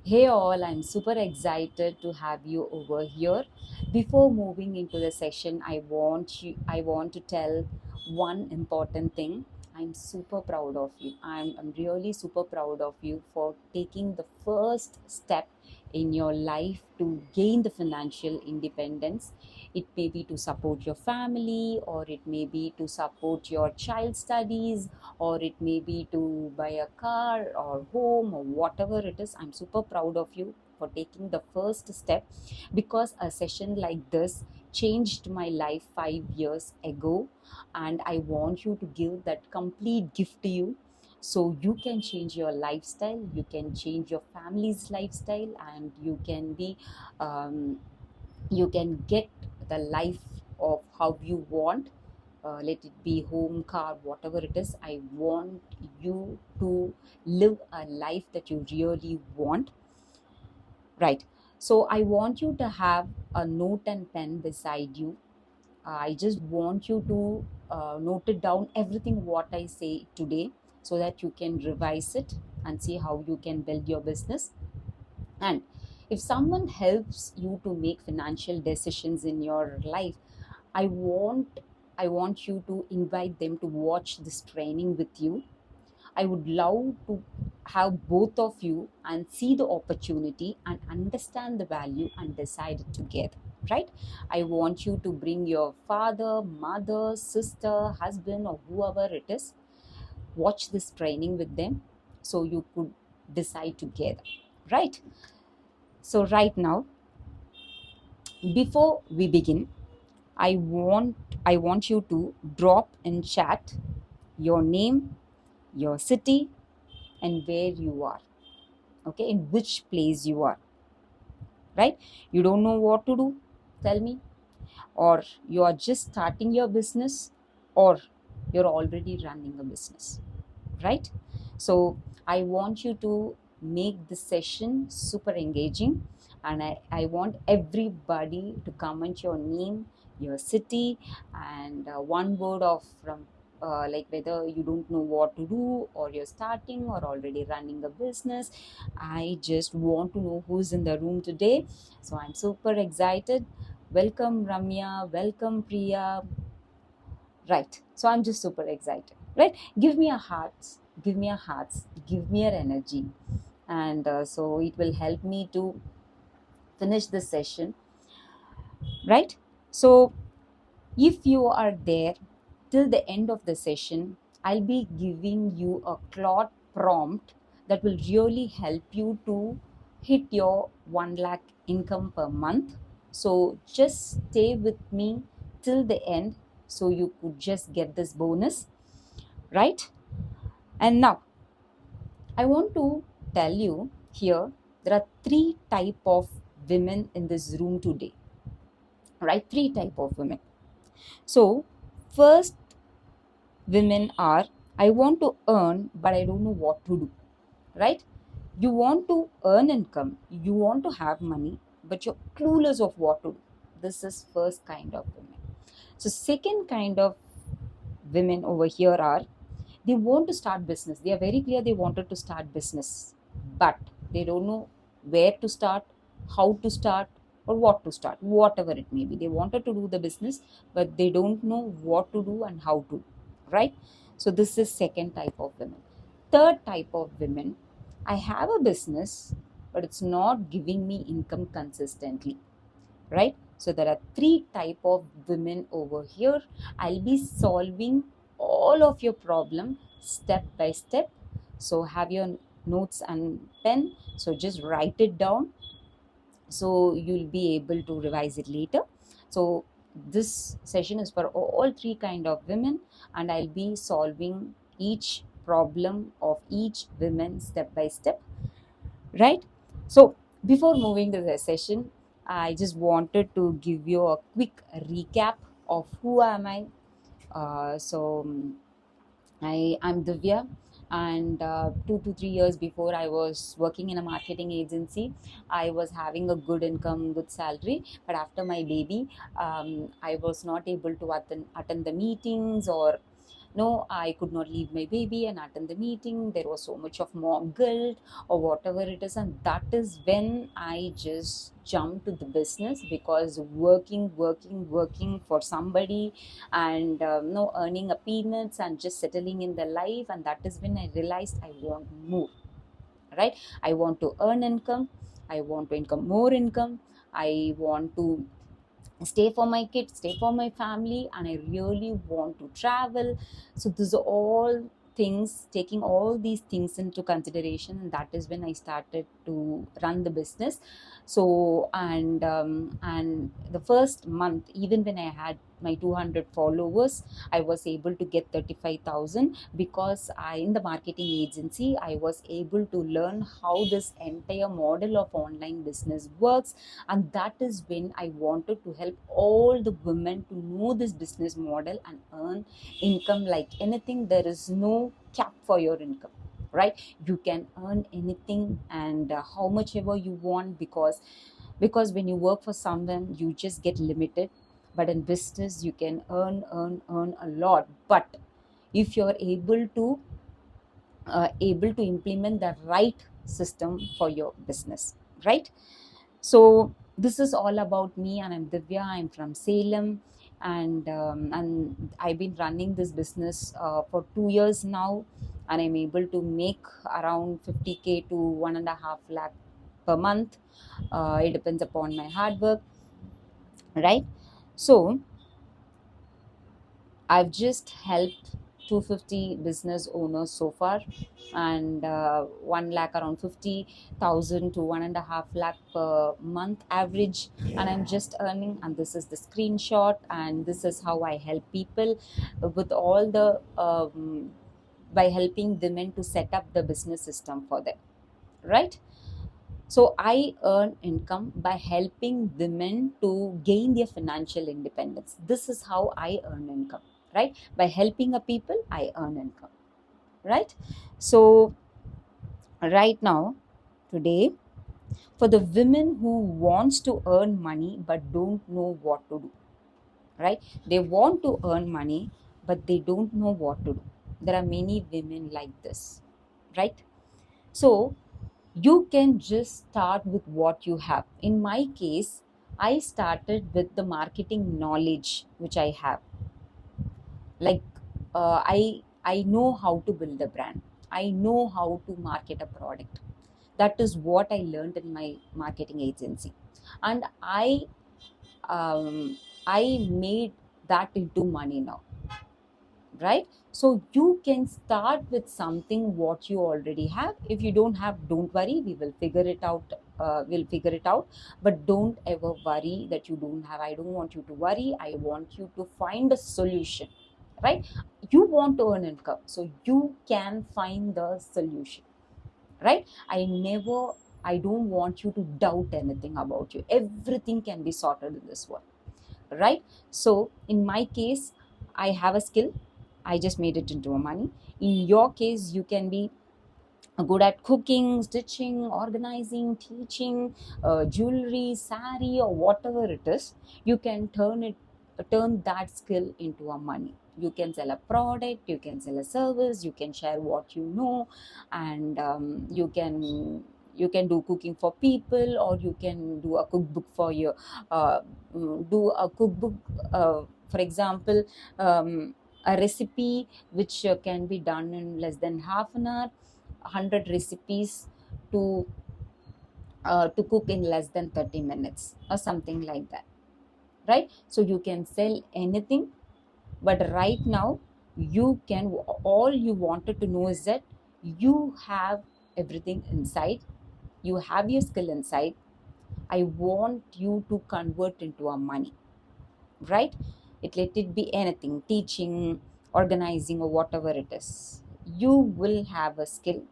Hey all, I'm super excited to have you over here. Before moving into the session, I want to tell one important thing. I'm super proud of you. I'm really super proud of you for taking the first step in your life to gain the financial independence. It may be to support your family, or it may be to support your child's studies, or it may be to buy a car or home or whatever it is. I'm super proud of you for taking the first step, because a session like this changed my life 5 years ago, and I want you to give that complete gift to you, so you can change your lifestyle, you can change your family's lifestyle, and um, you can get the life of how you want. Let it be home, car, whatever it is. I want you to live a life that you really want, right? So I want you to have a note and pen beside you. I just want you to note it down, everything what I say today, so that you can revise it and see how you can build your business. And if someone helps you to make financial decisions in your life, I want I want you to invite them to watch this training with you. I would love to have both of you and see the opportunity and understand the value and decide it together. Right? I want you to bring your father, mother, sister, husband, or whoever it is. Watch this training with them so you could decide together. Right? So, right now, before we begin, I want I want you to drop in chat your name, your city, and where you are. Okay, in which place you are. Right? You don't know what to do. Tell me. Or you are just starting your business, or you're already running a business. Right? So I want you to make this session super engaging, and I want everybody to comment your name, your city, and one word of from like whether you don't know what to do, or you're starting, or already running a business. I just want to know who's in the room today. So I'm super excited. Welcome Ramya, welcome Priya. Right. So I'm just super excited. Right. Give me a heart. Give me a hearts. Give me your energy. And so it will help me to finish this session. Right. So if you are there till the end of the session, I'll be giving you a cloud prompt that will really help you to hit your 1 lakh income per month. So just stay with me till the end so you could just get this bonus, right? And now I want to tell you here, there are three type of women in this room today, right? Three type of women. So first women are, I want to earn but I don't know what to do, right? You want to earn income, you want to have money, but you're clueless of what to do. This is first kind of women. So second kind of women over here are, they want to start business, they are very clear they wanted to start business, but they don't know where to start, how to start, or what to start, whatever it may be. They wanted to do the business, but they don't know what to do and how to, right? So this is second type of women. Third type of women, I have a business but it's not giving me income consistently, right? So there are three type of women over here. I'll be solving all of your problem step by step. So have your notes and pen, so just write it down so you'll be able to revise it later. So this session is for all three kind of women, and I'll be solving each problem of each woman step by step, right? So before moving to the session, I just wanted to give you a quick recap of who am I. I'm Divya, and 2 to 3 years before, I was working in a marketing agency. I was having a good income, good salary, but after my baby, I was not able to attend the meetings, or no, I could not leave my baby and attend the meeting. There was so much of mom guilt or whatever it is, and that is when I just jumped to the business, because working for somebody and no earning a peanuts and just settling in the life, and that is when I realized I want more, right? I want to earn income, I want to income more income, I want to stay for my kids, stay for my family, and I really want to travel. So these are all things, taking all these things into consideration, and that is when I started to run the business. So and the first month, even when I had my 200 followers, I was able to get 35,000, because I, in the marketing agency, I was able to learn how this entire model of online business works. And that is when I wanted to help all the women to know this business model and earn income like anything. There is no cap for your income, right? You can earn anything and how much ever you want, because when you work for someone you just get limited, but in business you can earn a lot. But if you're able to implement the right system for your business, right? So this is all about me, and I'm Divya. I'm from Salem, and I've been running this business for 2 years now, and I'm able to make around 50K to 1.5 lakh per month. It depends upon my hard work, right? So I've just helped 250 business owners so far, and 1 lakh, around 50,000 to 1.5 lakh per month average, and I'm just earning. And this is the screenshot, and this is how I help people with all the by helping women to set up the business system for them, right? So I earn income by helping women to gain their financial independence. This is how I earn income, right? By helping a people, I earn income, right? So right now, today, for the women who wants to earn money but don't know what to do, right? They want to earn money but they don't know what to do. There are many women like this, right? So you can just start with what you have. In my case, I started with the marketing knowledge which I have. Like I know how to build a brand, I know how to market a product. That is what I learned in my marketing agency, and um, I made that into money now, right? So you can start with something what you already have. If you don't have, don't worry, we will figure it out. We'll figure it out. But don't ever worry that you don't have. I don't want you to worry, I want you to find a solution, right? You want to earn income, so you can find the solution, right? I don't want you to doubt anything about you. Everything can be sorted in this world, right? So in my case, I have a skill, I just made it into a money. In your case, you can be good at cooking, stitching, organizing, teaching, jewelry, sari, or whatever it is. You can turn that skill into a money. You can sell a product, you can sell a service, you can share what you know, and you can do cooking for people, or you can do a cookbook for your do a cookbook, for example, a recipe which can be done in less than half an hour, 100 recipes to cook in less than 30 minutes or something like that, right? So you can sell anything, but right now you can, all you wanted to know is that you have everything inside, you have your skill inside. I want you to convert into a money, right? Let it be anything, teaching, organizing, or whatever it is. You will have a skill,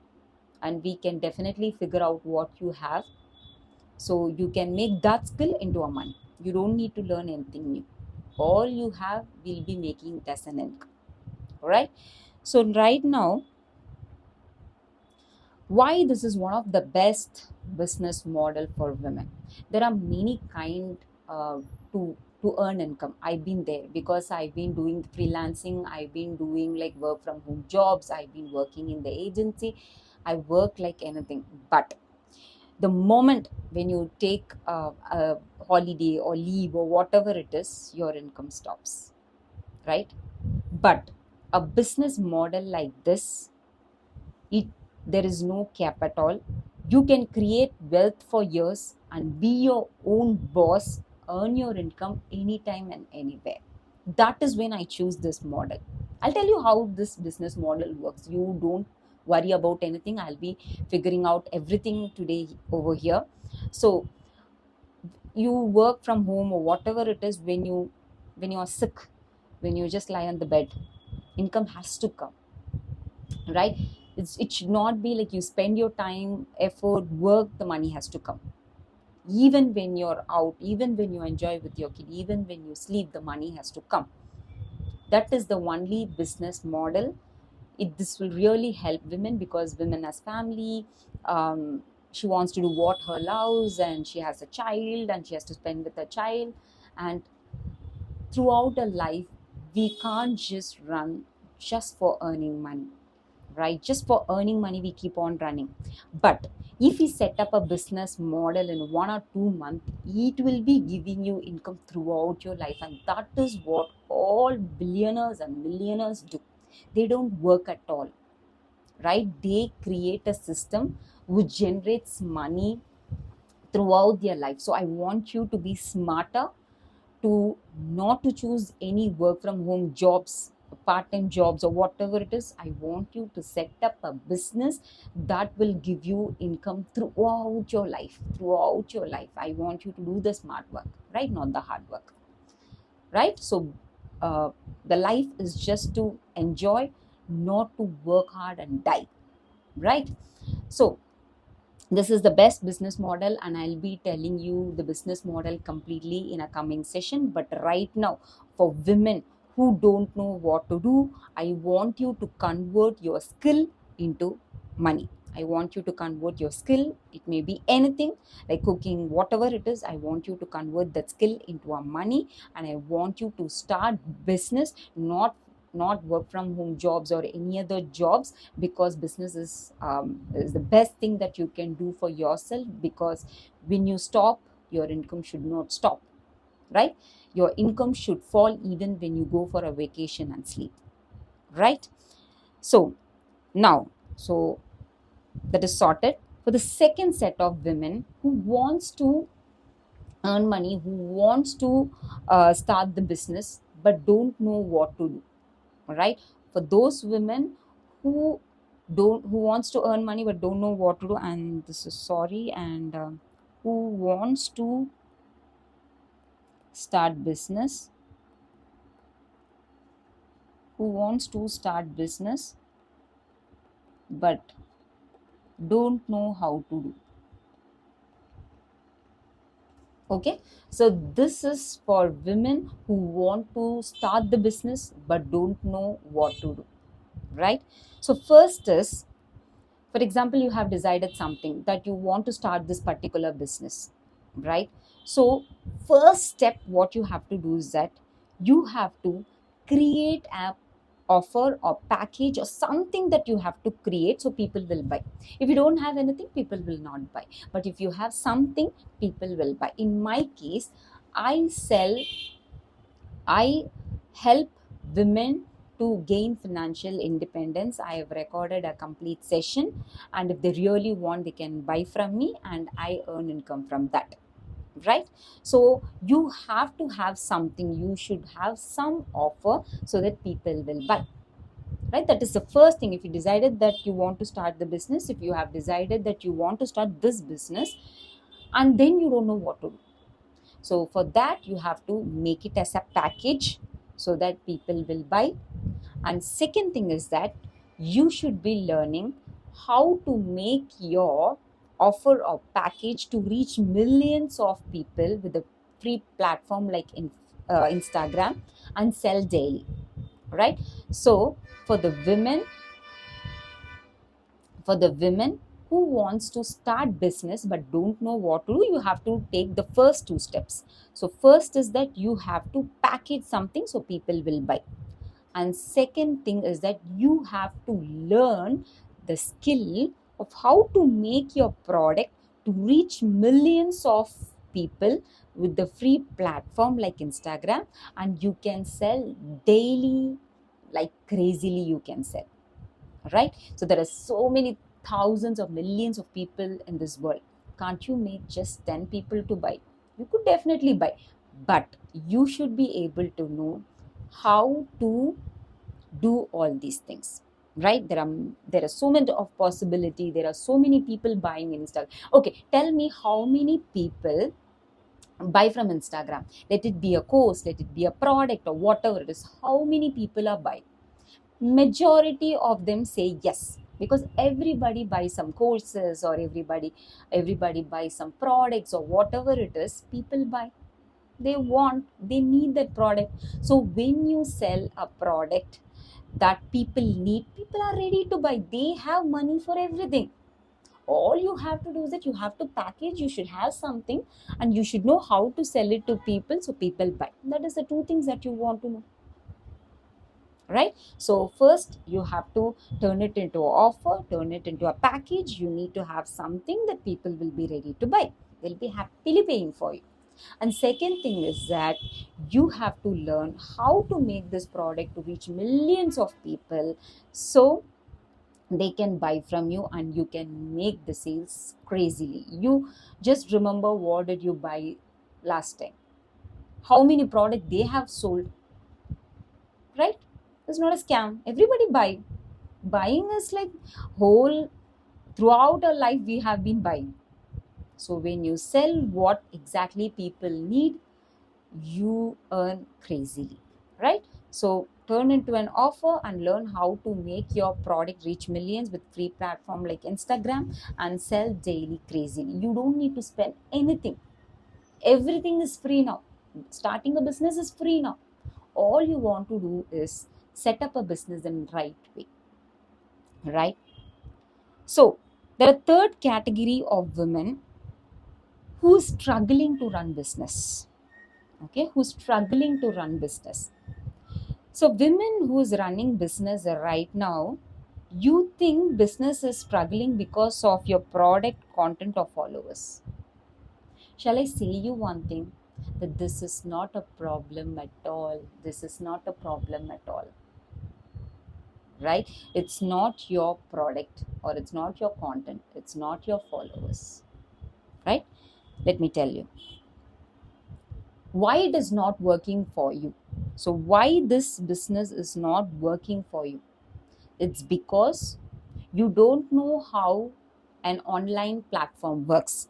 and we can definitely figure out what you have, so you can make that skill into a money. You don't need to learn anything new. All you have will be making it as an income. All right. So right now, why this is one of the best business model for women? There are many kind uh, to to earn income. I've been there because I've been doing freelancing, I've been doing like work from home jobs, I've been working in the agency, I work like anything. But the moment when you take a holiday or leave or whatever it is, your income stops, right? But a business model like this, it there is no cap at all. You can create wealth for years and be your own boss, earn your income anytime and anywhere. That is when I choose this model. I'll tell you how this business model works. You don't worry about anything. I'll be figuring out everything today over here. So you work from home or whatever it is, when you are sick, when you just lie on the bed, income has to come, right? It should not be like you spend your time, effort, work, the money has to come. Even when you're out, even when you enjoy with your kid, even when you sleep, the money has to come. That is the only business model. This will really help women, because women as family, she wants to do what her loves, and she has a child and she has to spend with her child. And throughout her life, we can't just run just for earning money, right? Just for earning money, we keep on running. But if we set up a business model in 1 or 2 months, it will be giving you income throughout your life. And that is what all billionaires and millionaires do. They don't work at all, right? They create a system which generates money throughout their life. So I want you to be smarter, to not to choose any work from home jobs, part-time jobs, or whatever it is. I want you to set up a business that will give you income throughout your life. Throughout your life, I want you to do the smart work, right? Not the hard work, right? So the life is just to enjoy, not to work hard and die, right? So this is the best business model, and I'll be telling you the business model completely in a coming session. But right now, for women who don't know what to do, I want you to convert your skill into money. I want you to convert your skill. It may be anything like cooking, whatever it is. I want you to convert that skill into a money, and I want you to start business, not work from home jobs or any other jobs, because business is the best thing that you can do for yourself. Because when you stop, your income should not stop, right? Your income should fall even when you go for a vacation and sleep, right? So now, so that is sorted. For the second set of women who wants to earn money, who wants to start the business but don't know what to do, right? For those women who who wants to earn money but don't know what to do, and this is sorry, and who wants to start business, who wants to start business but don't know how to do. Okay, so this is for women who want to start the business but don't know what to do, right? So first is, for example, you have decided something that you want to start this particular business, right? So first step, what you have to do is that you have to create a offer or package or something that you have to create, so people will buy. If you don't have anything, people will not buy. But if you have something, people will buy. In my case, i sell I help women to gain financial independence. I have recorded a complete session, and if they really want, they can buy from me, and I earn income from that, right? So you have to have something, you should have some offer so that people will buy, right? That is the first thing. If you decided that you want to start the business, if you have decided that you want to start this business and then you don't know what to do, so for that, you have to make it as a package so that people will buy. And second thing is that you should be learning how to make your offer or package to reach millions of people with a free platform like Instagram, and sell daily, right? So for the women who wants to start business but don't know what to do, you have to take the first two steps. So first is that you have to package something so people will buy. And second thing is that you have to learn the skill of how to make your product to reach millions of people with the free platform like Instagram, and you can sell daily like crazily. You can sell, right? So there are so many thousands of millions of people in this world. Can't you make just 10 people to buy? You could definitely buy, but you should be able to know how to do all these things, right? There are so many of possibility. There are so many people buying Instagram. Okay, tell me how many people buy from Instagram. Let it be a course, let it be a product or whatever it is. How many people are buying? Majority of them say yes, because everybody buys some courses, or everybody buys some products, or whatever it is. People buy, they need that product. So when you sell a product that people need, people are ready to buy. They have money for everything. All you have to do is that you have to package, you should have something, and you should know how to sell it to people so people buy. That is the two things that you want to know, right? So first you have to turn it into an offer, turn it into a package. You need to have something that people will be ready to buy. They'll be happily paying for you. And second thing is that you have to learn how to make this product to reach millions of people so they can buy from you, and you can make the sales crazily. You just remember, what did you buy last time? How many products they have sold, right? It's not a scam. Everybody buy. Buying is like whole, throughout our life we have been buying. So when you sell what exactly people need, you earn crazily, right? So turn into an offer and learn how to make your product reach millions with free platform like Instagram, and sell daily crazily. You don't need to spend anything. Everything is free now. Starting a business is free now. All you want to do is set up a business in the right way, right? So there are third category of women who's struggling to run business. Okay, who's struggling to run business. So women who's running business right now, you think business is struggling because of your product, content, or followers. Shall I say you one thing? That this is not a problem at all. This is not a problem at all. Right? It's not your product, or it's not your content. It's not your followers. Right? Let me tell you why it is not working for you. So why this business is not working for you? It's because you don't know how an online platform works.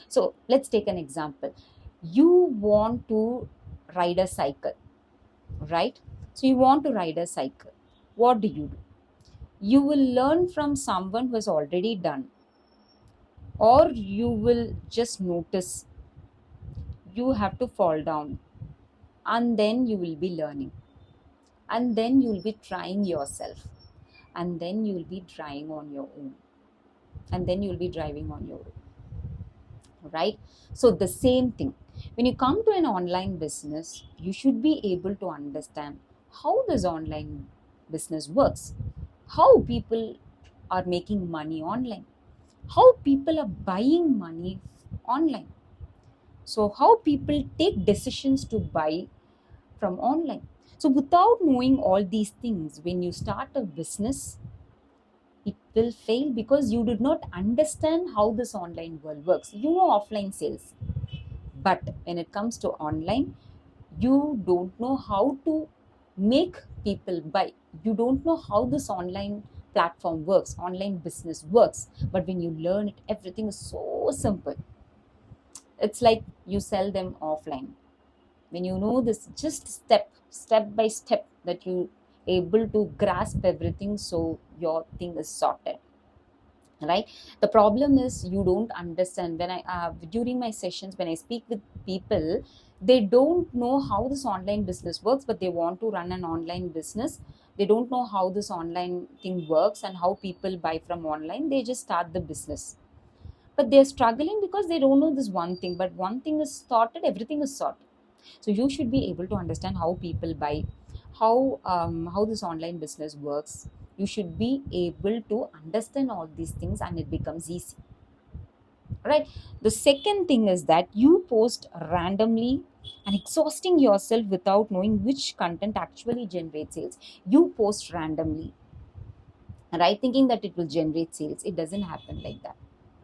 So let's take an example. You want to ride a cycle, right? So you want to ride a cycle. What do? You will learn from someone who has already done, or you will just notice. You have to fall down, and then you will be learning, and then you will be trying yourself, and then you will be trying on your own, and then you will be driving on your own, right? So the same thing, when you come to an online business, you should be able to understand how this online business works, how people are making money online, how people are buying money online, so how people take decisions to buy from online. So without knowing all these things, when you start a business, it will fail, because you did not understand how this online world works. You know offline sales, but when it comes to online, you don't know how to make people buy. You don't know how this online platform works, online business works. But when you learn it, everything is so simple. It's like you sell them offline. When you know this, just step by step, that you able to grasp everything, so your thing is sorted, right? The problem is you don't understand. When I during my sessions, when I speak with people, they don't know how this online business works, but they want to run an online business They don't know how this online thing works and how people buy from online. They just start the business, but they're struggling because they don't know this one thing. But one thing is sorted, everything is sorted. So you should be able to understand how people buy, how this online business works. You should be able to understand all these things and it becomes easy, right? The second thing is that you post randomly and exhausting yourself without knowing which content actually generates sales. You post randomly, right, thinking that it will generate sales. It doesn't happen like that,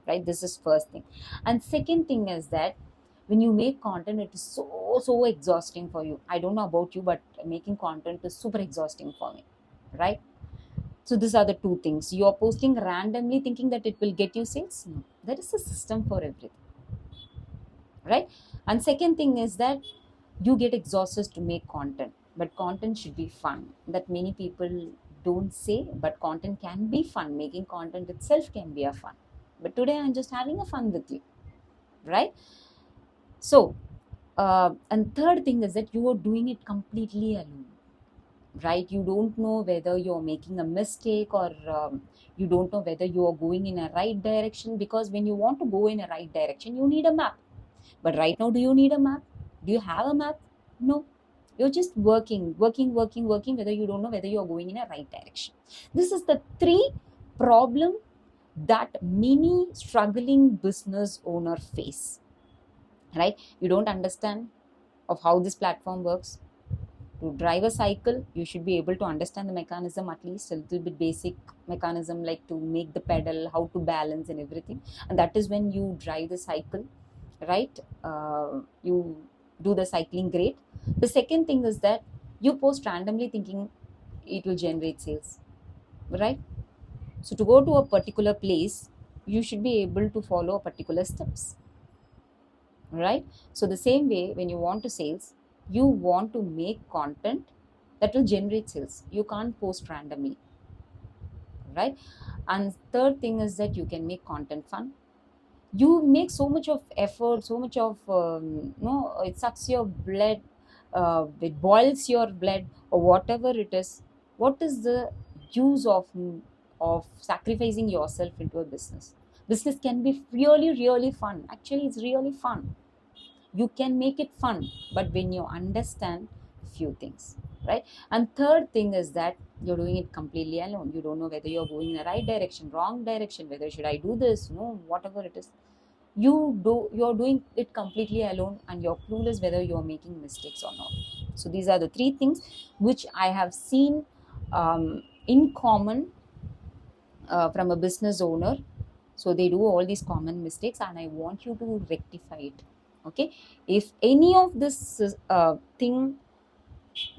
right? This is first thing. And second thing is that when you make content, it is so exhausting for you. I don't know about you, but making content is super exhausting for me, right? So these are the two things. You're posting randomly thinking that it will get you sales. No, there is a system for everything, right? And second thing is that you get exhausted to make content, but content should be fun. That many people don't say, but content can be fun. Making content itself can be a fun. But today I'm just having a fun with you, right? So and third thing is that you are doing it completely alone, right? You don't know whether you're making a mistake, or you don't know whether you are going in a right direction, because when you want to go in a right direction you need a map. But right now, do you need a map? Do you have a map? No. You're just working, whether you don't know whether you're going in a right direction. This is the three problem that many struggling business owner face, right? You don't understand of how this platform works. To drive a cycle, you should be able to understand the mechanism, at least a little bit basic mechanism, like to make the pedal, how to balance and everything. And that is when you drive the cycle, right? You do the cycling great. The second thing is that you post randomly thinking it will generate sales, right? So to go to a particular place, you should be able to follow particular steps, right? So the same way, when you want to sales, you want to make content that will generate sales. You can't post randomly, right? And third thing is that you can make content fun. You make so much of effort, so much of no, it sucks your blood, it boils your blood, or whatever it is. What is the use of sacrificing yourself into a business? Business can be really fun. Actually, it's really fun. You can make it fun, but when you understand few things, right? And third thing is that you're doing it completely alone. You don't know whether you're going in the right direction, wrong direction, whether should I do this, no, whatever it is. You're doing it completely alone, and you're clueless whether you're making mistakes or not. So these are the three things which I have seen in common from a business owner. So they do all these common mistakes, and I want you to rectify it. Okay, if any of this thing,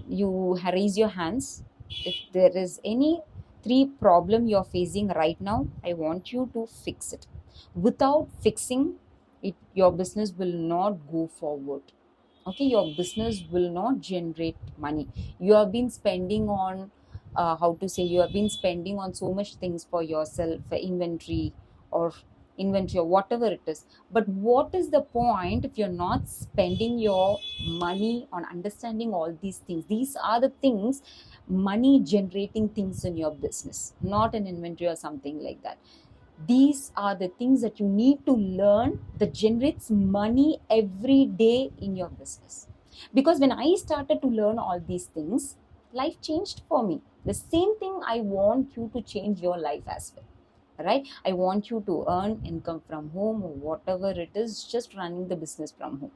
you raise your hands. If there is any three problem you're facing right now, I want you to fix it. Without fixing it, your business will not go forward. Okay, your business will not generate money. You have been spending on how to say, you have been spending on so much things for yourself, inventory, or whatever it is. But what is the point if you're not spending your money on understanding all these things? These are the things, money generating things in your business, not an inventory or something like that. These are the things that you need to learn, that generates money every day in your business. Because when I started to learn all these things, life changed for me. The same thing I want you to change your life as well, right? I want you to earn income from home, or whatever it is, just running the business from home.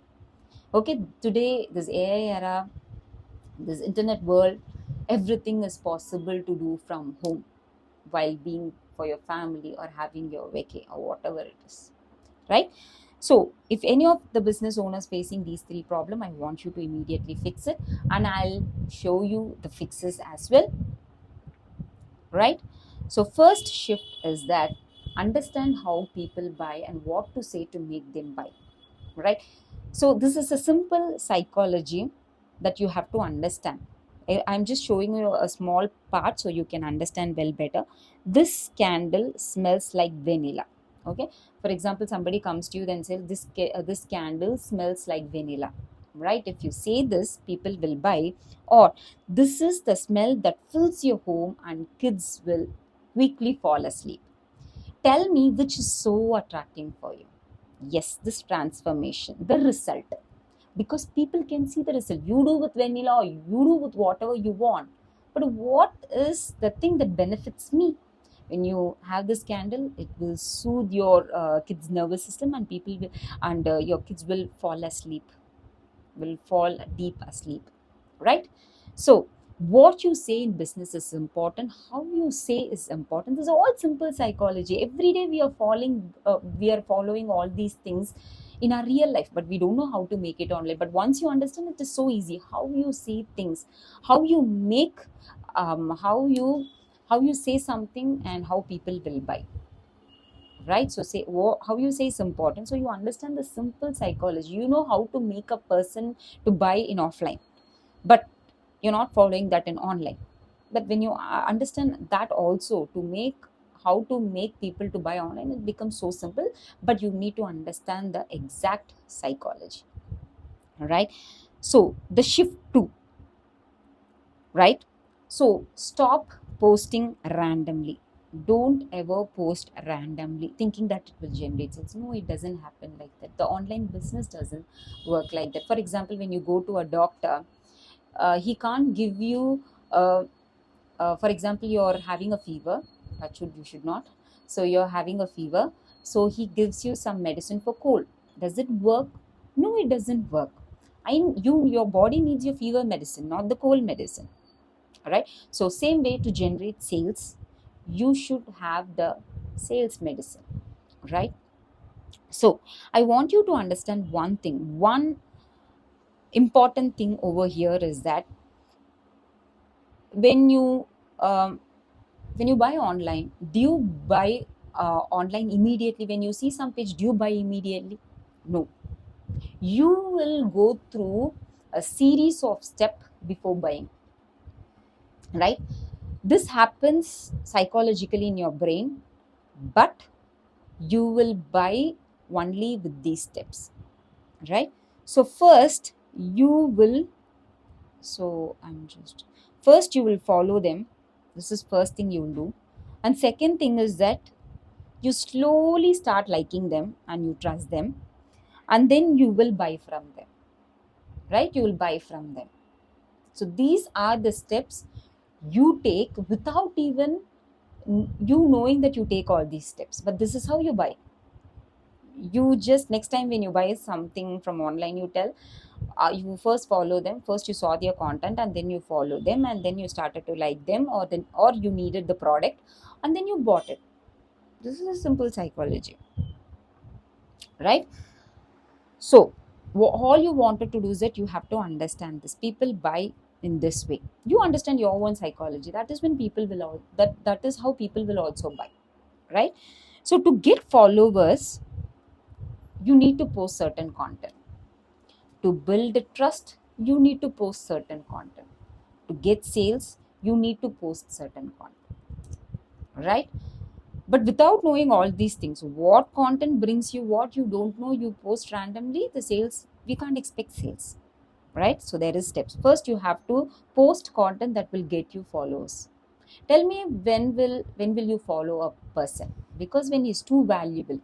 Okay, today, this AI era, this internet world, everything is possible to do from home, while being for your family or having your vacay or whatever it is, right? So if any of the business owners facing these three problems, I want you to immediately fix it, and I'll show you the fixes as well, right? So first shift is that understand how people buy and what to say to make them buy, right? So this is a simple psychology that you have to understand. I'm just showing you a small part so you can understand well better. This candle smells like vanilla. Okay. For example, somebody comes to you then says this candle smells like vanilla. right? If you say this, people will buy. Or this is the smell that fills your home and kids will quickly fall asleep. Tell me which is so attracting for you. Yes, this transformation, the result. Because people can see the result. You do with vanilla, or you do with whatever you want. But what is the thing that benefits me? When you have this candle, it will soothe your kids' nervous system, and people will, and your kids will fall asleep, will fall deep asleep, right? So what you say in business is important, how you say is important. This is all simple psychology. Every day we are following all these things in our real life, but we don't know how to make it online. But once you understand, it is so easy. How you see things, how you make, how you say something, and how people will buy, right? So say how you say is important. So you understand the simple psychology. You know how to make a person to buy in offline, but you're not following that in online. But when you understand that also, to make, how to make people to buy online, it becomes so simple. But you need to understand the exact psychology, right? So the shift to, right? So stop posting randomly. Don't ever post randomly thinking that it will generate sales. No, it doesn't happen like that. The online business doesn't work like that. For example, when you go to a doctor, he can't give you, for example, you're having a fever. That should, you should not. So you're having a fever. So he gives you some medicine for cold. Does it work? No, it doesn't work. Your body needs your fever medicine, not the cold medicine, right? So same way, to generate sales, you should have the sales medicine, right? So I want you to understand one thing. One important thing over here is that when you um, when you buy online, do you buy online immediately? When you see some page, do you buy immediately? No, you will go through a series of steps before buying, right? This happens psychologically in your brain, but you will buy only with these steps, right? So first you will, so I'm just, first you will follow them. This is first thing you will do. And second thing is that you slowly start liking them and you trust them, and then you will buy from them, right? You will buy from them. So these are the steps you take without even you knowing that you take all these steps. But this is how you buy. You just, next time when you buy something from online, you tell, you first follow them. First you saw their content, and then you follow them, and then you started to like them, or you needed the product, and then you bought it. This is a simple psychology, right? So all you wanted to do is that you have to understand this. People buy in this way. You understand your own psychology. That is when people will that is how people will also buy, right? So to get followers, you need to post certain content. To build trust, you need to post certain content. To get sales, you need to post certain content, right? But without knowing all these things, what content brings you what you don't know, you post randomly, the sales, we can't expect sales, right? So there is steps. First you have to post content that will get you followers. Tell me, when will you follow a person? Because when he's too valuable,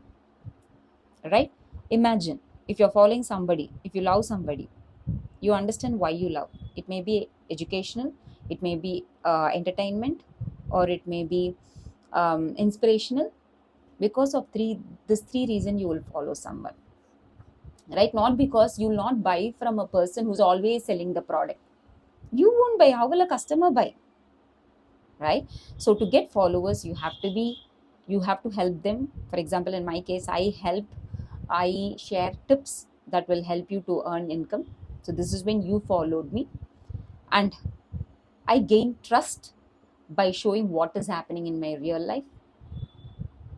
right? Imagine, if you're following somebody, if you love somebody, you understand why you love. It may be educational, it may be entertainment, or it may be inspirational. Because of this three reason you will follow someone, right? Not because you'll not buy from a person who's always selling the product. You won't buy. How will a customer buy, right? So to get followers, you have to help them. For example, in my case, I share tips that will help you to earn income. So this is when you followed me. And I gain trust by showing what is happening in my real life.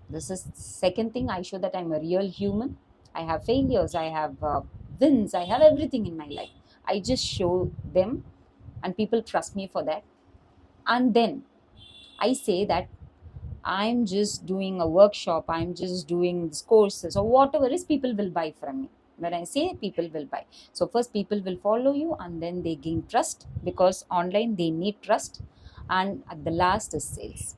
This is second thing. I show that I'm a real human. I have failures, I have wins, I have everything in my life. I just show them, and people trust me for that. And then I say that I'm just doing a workshop, I'm just doing these courses or whatever is, people will buy from me. When I say people will buy, so first people will follow you and then they gain trust, because online they need trust, and at the last is sales,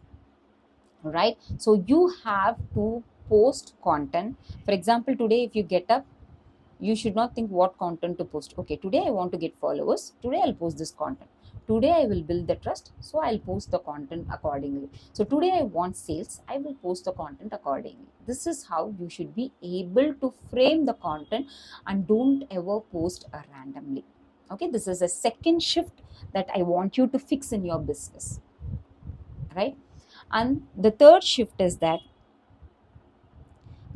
right? So you have to post content. For example, today if you get up, you should not think what content to post. Okay, today I want to get followers, today I'll post this content, today I will build the trust, so I'll post the content accordingly. So today I want sales, I will post the content accordingly. This is how you should be able to frame the content, and don't ever post randomly. Okay, this is a second shift that I want you to fix in your business, right? And the third shift is that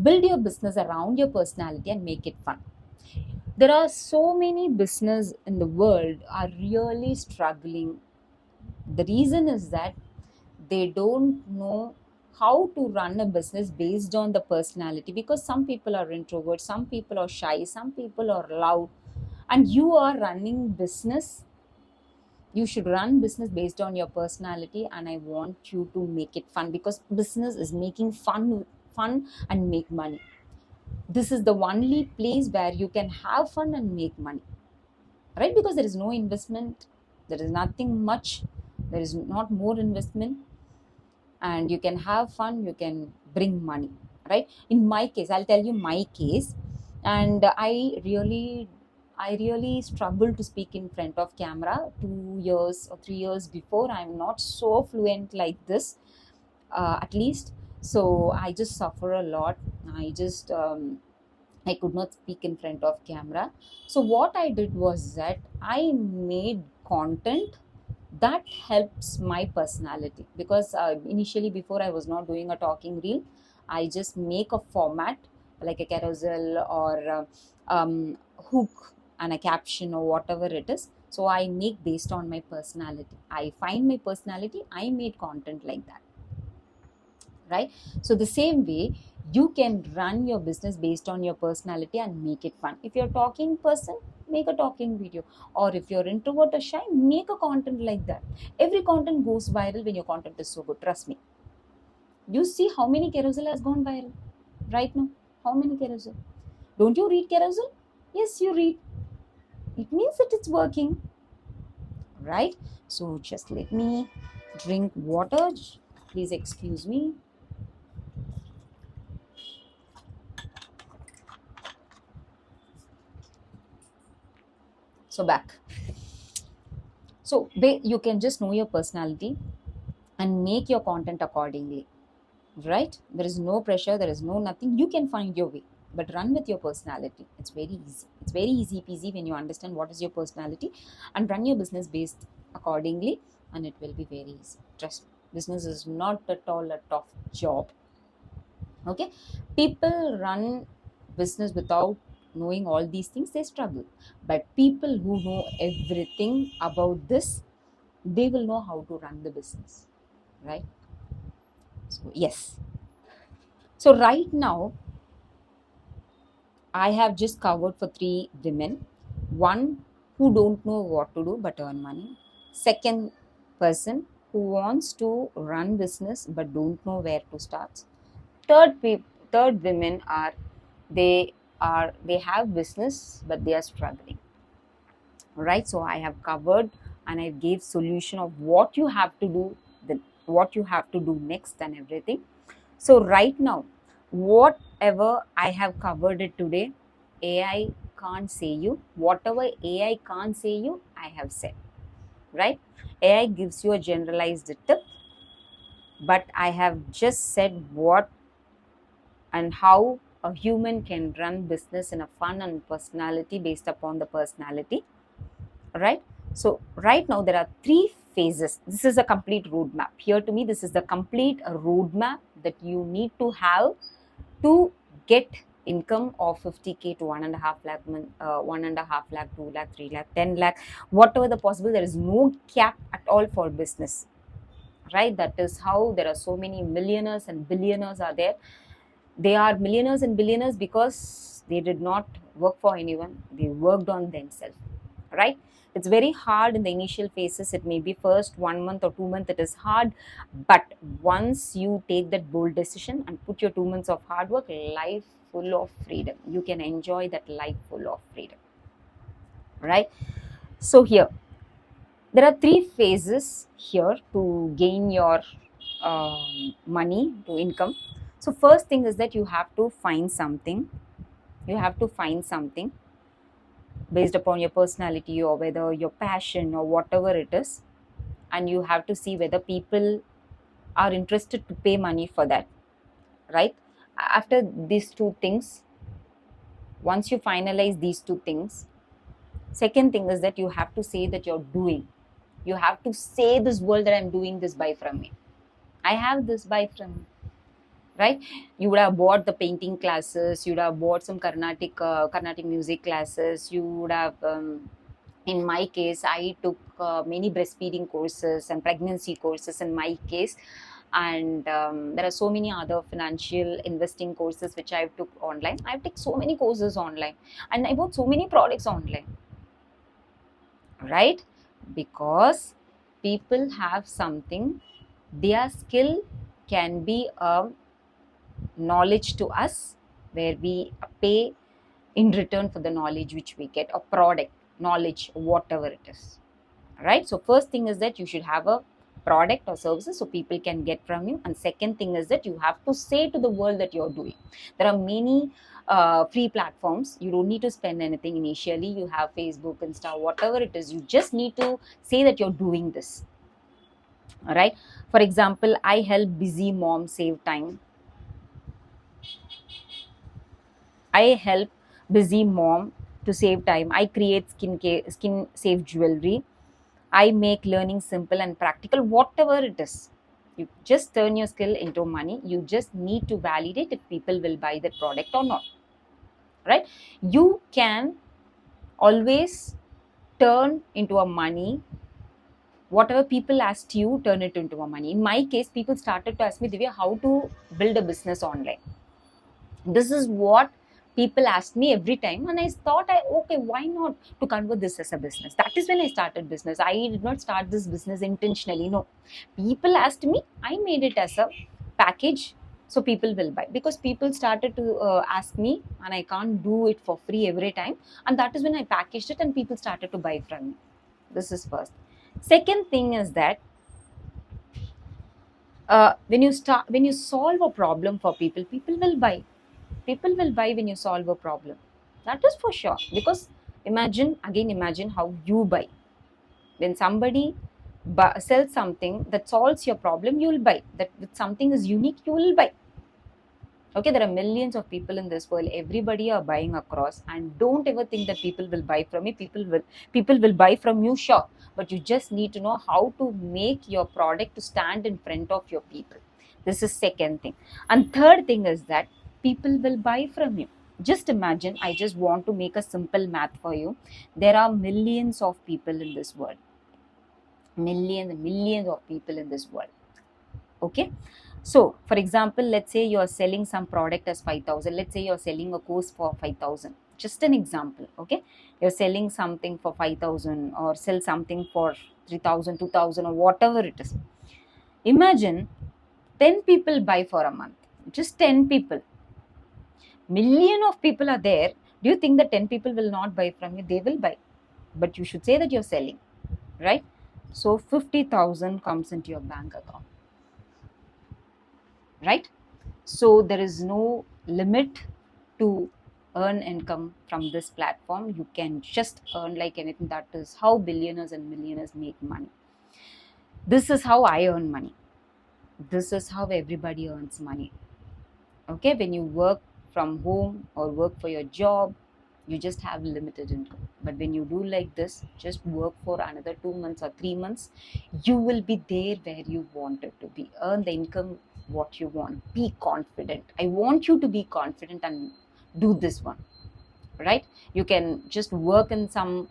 build your business around your personality and make it fun. There are so many business in the world are really struggling. The reason is that they don't know how to run a business based on the personality, because some people are introverts, some people are shy, some people are loud, and you are running business. You should run business based on your personality, and I want you to make it fun, because business is making fun and make money. This is the only place where you can have fun and make money, right? Because there is no investment, there is nothing much, there is not more investment, and you can have fun, you can bring money, right? In my case, I'll tell you my case. And I really struggled to speak in front of camera 2 years or 3 years before. I'm not so fluent like this, at least. So I just suffer a lot. I could not speak in front of camera. So what I did was that I made content that helps my personality, because initially, before, I was not doing a talking reel. I just make a format like a carousel or hook and a caption or whatever it is. So I make based on my personality. I find my personality, I made content like that, right? So the same way, you can run your business based on your personality and make it fun. If you're a talking person, make a talking video. Or if you're introvert or shy, make a content like that. Every content goes viral when your content is so good, trust me. You see how many carousel has gone viral right now? How many carousel? Don't you read carousel? Yes, you read. It means that it's working, right? So just let me drink water. Please excuse me. So back. So you can just know your personality and make your content accordingly, right? There is no pressure, there is no nothing. You can find your way, but run with your personality. It's very easy. It's very easy peasy when you understand what is your personality and run your business based accordingly, and it will be very easy. Trust me. Business is not at all a tough job. Okay, people run business without knowing all these things, they struggle. But people who know everything about this, they will know how to run the business, right? So yes, so right now I have just covered for 3 women. One who don't know what to do but earn money, second person who wants to run business but don't know where to start, third women are they have business but they are struggling, right? So I have covered and I gave solution of what you have to do, what you have to do next and everything. So right now, whatever I have covered it today, AI can't say you. Whatever AI can't say you, I have said, right? AI gives you a generalized tip, but I have just said what and how a human can run business in a fun and personality based upon the personality, right? So right now there are 3 phases. This is a complete roadmap. Here to me, this is the complete roadmap that you need to have to get income of 50K to 1.5 lakh, 1.5 lakh, 2 lakh, 3 lakh, 10 lakh, whatever the possible. There is no cap at all for business, right? That is how there are so many millionaires and billionaires are there. They are millionaires and billionaires because they did not work for anyone. They worked on themselves, right? It's very hard in the initial phases. It may be first 1 month or 2 months, it is hard. But once you take that bold decision and put your 2 months of hard work, life full of freedom. You can enjoy that life full of freedom, right? So here there are three phases here to gain your money to income. So first thing is that you have to find something. You have to find something based upon your personality or whether your passion or whatever it is, and you have to see whether people are interested to pay money for that, right? After these two things, once you finalize these two things, second thing is that you have to say that you're doing. You have to say this world that I'm doing this, buy from me. I have this, buy from me, right? You would have bought the painting classes, you would have bought some Carnatic music classes, you would have in my case I took many breastfeeding courses and pregnancy courses in my case, and there are so many other financial investing courses which I've took online. I've taken so many courses online, and I bought so many products online, right? Because people have something, their skill can be a knowledge to us, where we pay in return for the knowledge which we get, a product, knowledge, whatever it is, right? So first thing is that you should have a product or services so people can get from you, and second thing is that you have to say to the world that you're doing. There are many free platforms. You don't need to spend anything initially. You have Facebook, Insta, whatever it is, you just need to say that you're doing this, all right? For example, I help busy mom save time. I help busy mom to save time. I create skin safe jewelry. I make learning simple and practical, whatever it is. You just turn your skill into money. You just need to validate if people will buy the product or not, right? You can always turn into a money. Whatever people asked you, turn it into a money. In my case, people started to ask me, Divya, how to build a business online. This is what people asked me every time, and I thought, okay, why not to convert this as a business? That is when I started business. I did not start this business intentionally. No, people asked me, I made it as a package so people will buy, because people started to ask me, and I can't do it for free every time, and that is when I packaged it and people started to buy from me. This is first. Second thing is that when you solve a problem for people, people will buy. People will buy when you solve a problem. That is for sure. Because imagine how you buy. When somebody sells something that solves your problem, you will buy. That with something is unique, you will buy. Okay, there are millions of people in this world. Everybody are buying across, and don't ever think that people will buy from me. People will buy from you, sure, but you just need to know how to make your product to stand in front of your people. This is second thing. And third thing is that people will buy from you. Just imagine, I just want to make a simple math for you. There are millions of people in this world. Millions and millions of people in this world. Okay. So, for example, let's say you're selling some product as 5,000. Let's say you're selling a course for 5,000. Just an example, okay? You're selling something for 5,000 or sell something for 3,000, 2,000 or whatever it is. Imagine 10 people buy for a month. Just 10 people. Million of people are there. Do you think that 10 people will not buy from you? They will buy. But you should say that you're selling, right? So 50,000 comes into your bank account, right? So there is no limit to earn income from this platform. You can just earn like anything. That is how billionaires and millionaires make money. This is how I earn money. This is how everybody earns money. Okay, when you work from home or work for your job, you just have limited income. But when you do like this, just work for another 2 months or 3 months, you will be there where you wanted to be. Earn the income what you want. Be confident. I want you to be confident and do this one, right? You can just work in some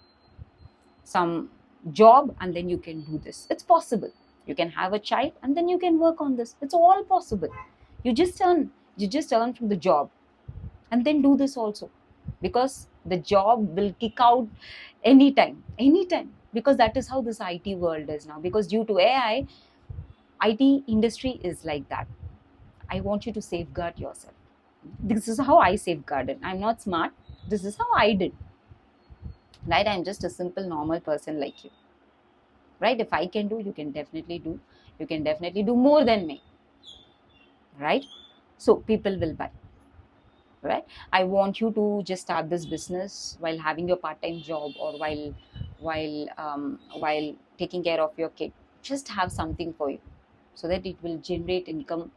job and then you can do this. It's possible. You can have a child and then you can work on this. It's all possible. You just earn from the job and then do this also, because the job will kick out anytime, because that is how this IT world is now. Because due to AI, IT industry is like that. I want you to safeguard yourself. This is how I safeguarded. I'm not smart. This is how I did. Right? I'm just a simple, normal person like you. Right? If I can do, you can definitely do. You can definitely do more than me. Right? So people will buy. Right? I want you to just start this business while having your part-time job, or while taking care of your kid. Just have something for you, so that it will generate income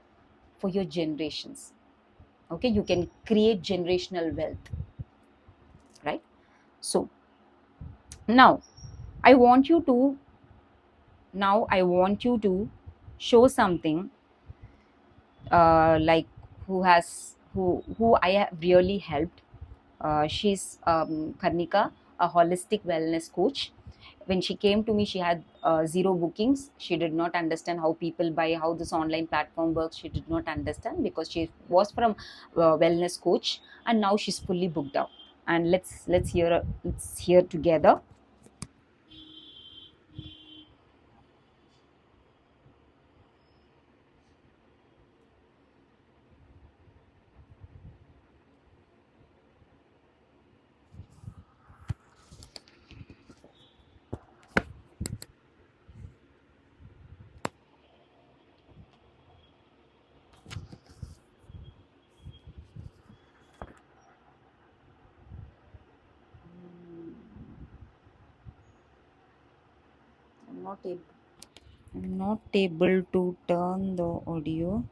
for your generations. Okay, you can create generational wealth, right? So now I want you to show something, like who I have really helped. She's Karnika, a holistic wellness coach. When she came to me, she had zero bookings. She did not understand how people buy, how this online platform works. She did not understand, because she was from wellness coach, and now she's fully booked out. And let's hear together. I'm not able. I'm not able to turn the audio.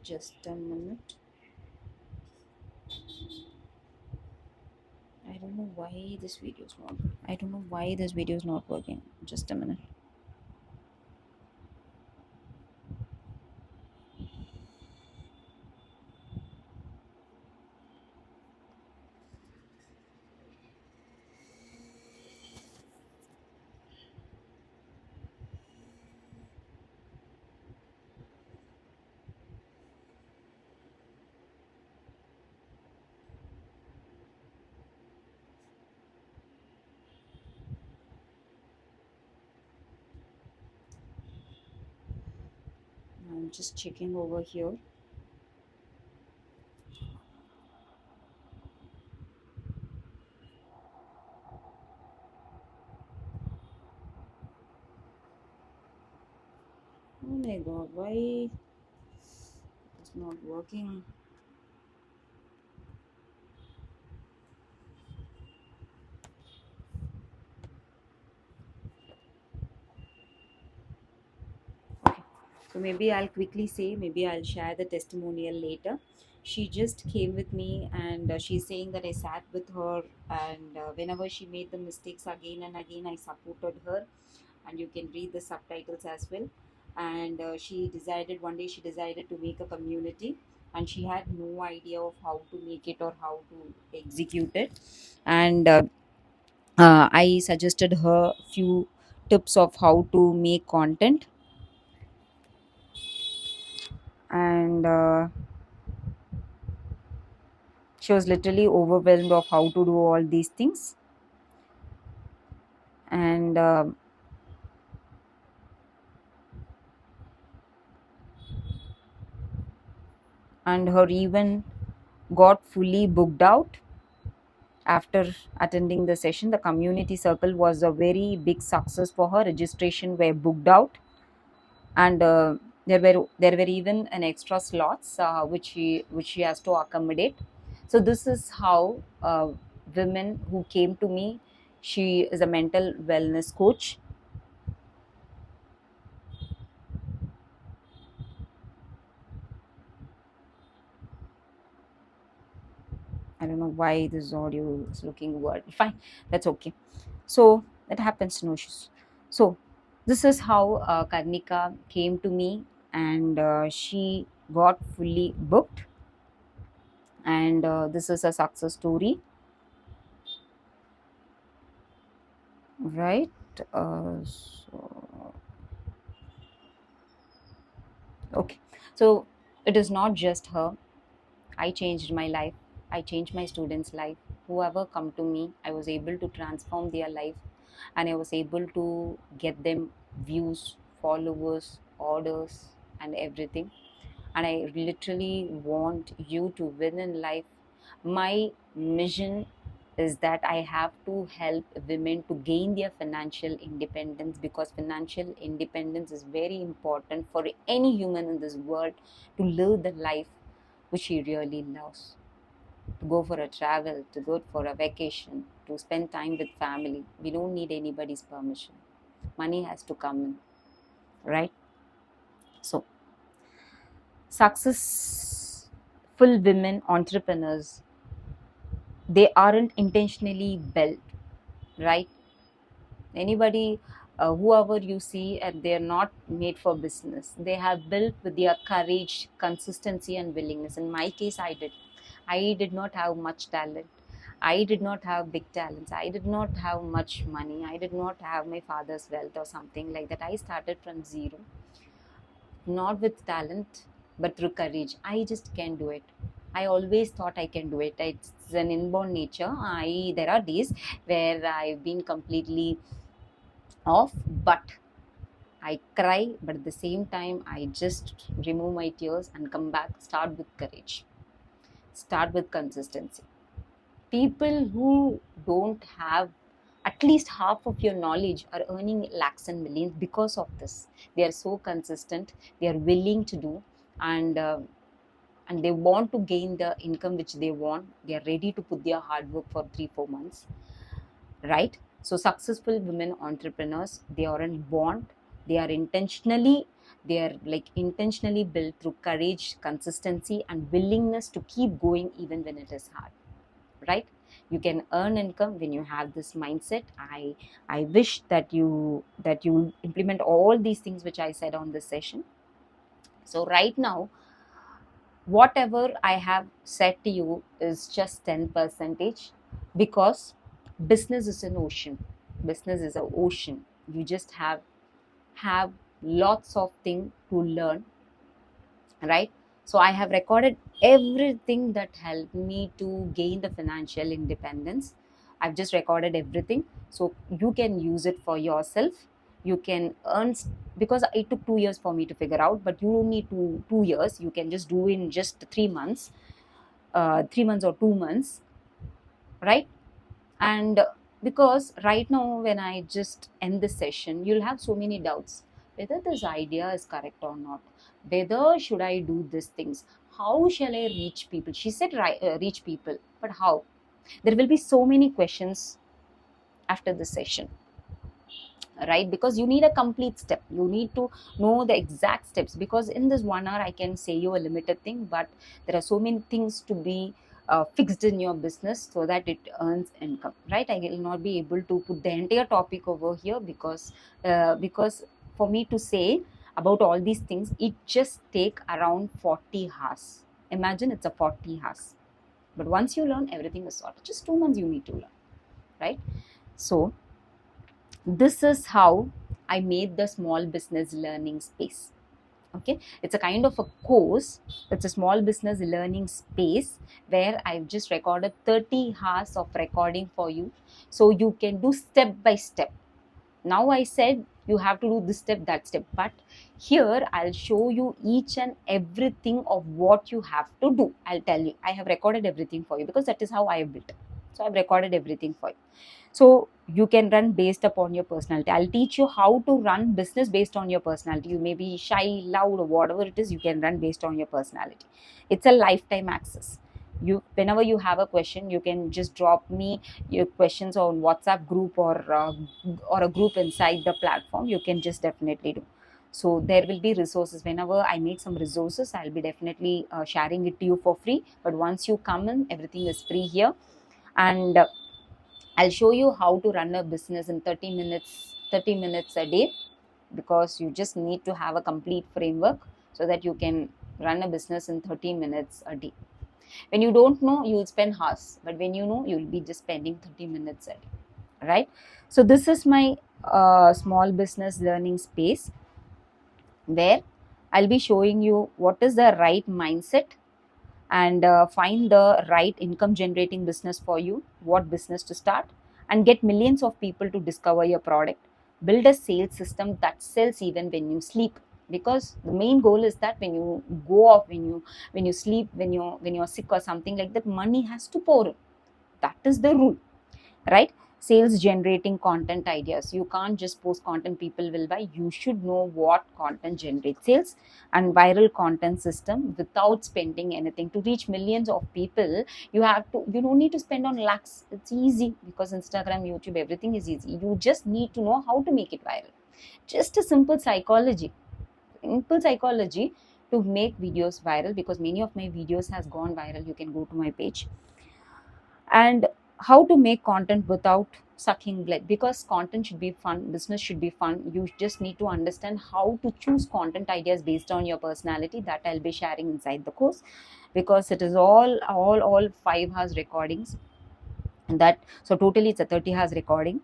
Just a minute. I don't know why this video is not. I don't know why this video is not working. Just a minute. I'm just checking over here. Oh my god, why it's not working? Okay, so maybe I'll quickly say, maybe I'll share the testimonial later. She just came with me, and she's saying that I sat with her, and whenever she made the mistakes again and again, I supported her. And you can read the subtitles as well. And she decided to make a community, and she had no idea of how to make it or how to execute it. And I suggested her few tips of how to make content. And she was literally overwhelmed of how to do all these things. And her even got fully booked out after attending the session. The community circle was a very big success for her. Registration were booked out, and there were even an extra slots, which she has to accommodate. So this is how women who came to me. She is a mental wellness coach. don't know why this audio is looking weird. Fine, that's okay. So it happens, no issues. So this is how Karnika came to me, and she got fully booked, and this is a success story, right? So okay, so it is not just her. I changed my life. I changed my students' life. Whoever come to me, I was able to transform their life, and I was able to get them views, followers, orders, and everything. And I literally want you to win in life. My mission is that I have to help women to gain their financial independence, because financial independence is very important for any human in this world to live the life which he really loves, to go for a travel, to go for a vacation, to spend time with family. We don't need anybody's permission. Money has to come in, right? So, successful women entrepreneurs, they aren't intentionally built, right? Anybody, whoever you see, and they're not made for business. They have built with their courage, consistency, and willingness. In my case, I did not have much talent. I did not have big talents. I did not have much money. I did not have my father's wealth or something like that. I started from zero, not with talent, but through courage. I just can do it. I always thought I can do it. It's an inborn nature. There are days where I've been completely off, but I cry, but at the same time, I just remove my tears and come back. Start with courage, start with consistency. People who don't have at least half of your knowledge are earning lakhs and millions because of this. They are so consistent, they are willing to do, and and they want to gain the income which they want. They are ready to put their hard work for 3 4 months, right? So successful women entrepreneurs, they aren't born, they are intentionally, they are like intentionally built through courage, consistency, and willingness to keep going even when it is hard, right? You can earn income when you have this mindset. I wish that you implement all these things which I said on this session. So right now, whatever I have said to you is just 10 percentage, because business is an ocean. Business is an ocean. You just have lots of things to learn, right? So I have recorded everything that helped me to gain the financial independence. I've just recorded everything, so you can use it for yourself. You can earn, because it took 2 years for me to figure out, but you don't need 2 years. You can just do in just 3 months, 3 months or 2 months, right? And because right now, when I just end this session, you'll have so many doubts whether this idea is correct or not, whether should I do these things, how shall I reach people. She said reach people, but how? There will be so many questions after this session, right? Because you need a complete step. You need to know the exact steps, because in this 1 hour I can say you a limited thing, but there are so many things to be fixed in your business so that it earns income, right? I will not be able to put the entire topic over here, because for me to say about all these things, it just take around 40 hours. Imagine, it's a 40 hours, but once you learn, everything is sorted. Just 2 months you need to learn, right? So this is how I made the small business learning space. Okay, it's a kind of a course. It's a small business learning space where I've just recorded 30 hours of recording for you, so you can do step by step. Now I said you have to do this step, that step, but here I'll show you each and everything of what you have to do. I'll tell you, I have recorded everything for you, because that is how I have built. So I've recorded everything for you, so you can run based upon your personality. I'll teach you how to run business based on your personality. You may be shy, loud, or whatever it is, you can run based on your personality. It's a lifetime access. You, whenever you have a question, you can just drop me your questions on WhatsApp group, or a group inside the platform. You can just definitely do. So there will be resources. Whenever I make some resources, I'll be definitely sharing it to you for free. But once you come in, everything is free here. And I'll show you how to run a business in 30 minutes a day, because you just need to have a complete framework so that you can run a business in 30 minutes a day. When you don't know, you'll spend hours, but when you know, you'll be just spending 30 minutes a day, right? So this is my small business learning space, where I'll be showing you what is the right mindset, and find the right income generating business for you, what business to start, and get millions of people to discover your product. Build a sales system that sells even when you sleep, because the main goal is that when you go off, when you sleep, when you're sick or something like that, money has to pour in. That is the rule, right? Sales generating content ideas. You can't just post content people will buy. You should know what content generates sales. And viral content system, without spending anything. To reach millions of people, you don't need to spend on lakhs. It's easy, because Instagram, YouTube, everything is easy. You just need to know how to make it viral. Just a simple psychology to make videos viral, because many of my videos has gone viral. You can go to my page. And how to make content without sucking blood, because content should be fun, business should be fun. You just need to understand how to choose content ideas based on your personality. That I'll be sharing inside the course, because it is all 5 hours recordings. And that, so totally it's a 30 hours recording.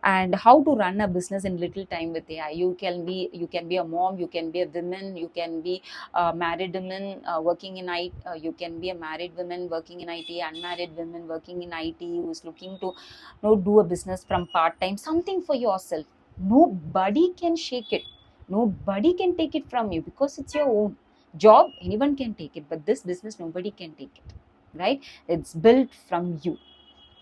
And how to run a business in little time with AI. You can be a mom, you can be a woman, you can be a married woman working in IT, you can be a married woman working in IT, unmarried women working in IT, who's looking to do a business from part time, something for yourself. Nobody can shake it, nobody can take it from you, because it's your own job. Anyone can take it, but this business nobody can take it, right? It's built from you.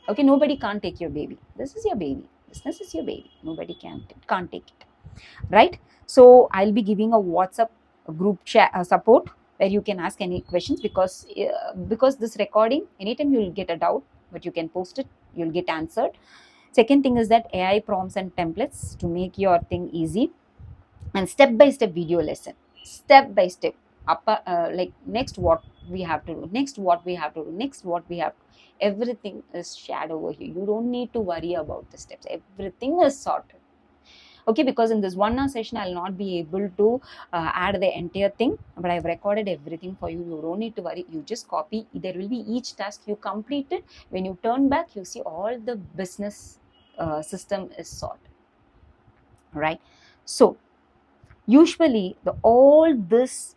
Okay, nobody can't take your baby. This is your baby. Business is your baby. Nobody can't take it, right? So I'll be giving a WhatsApp group chat support, where you can ask any questions, because this recording, anytime you'll get a doubt, but you can post it, you'll get answered. Second thing is that AI prompts and templates to make your thing easy, and step by step video lesson, step by step, like next what we have to do, next what we have to do, next what we have. Everything is shared over here. You don't need to worry about the steps. Everything is sorted. Okay, because in this 1 hour session, I'll not be able to add the entire thing, but I've recorded everything for you. You don't need to worry. You just copy. There will be each task you complete it. When you turn back, you see all the business system is sorted, right? So usually all this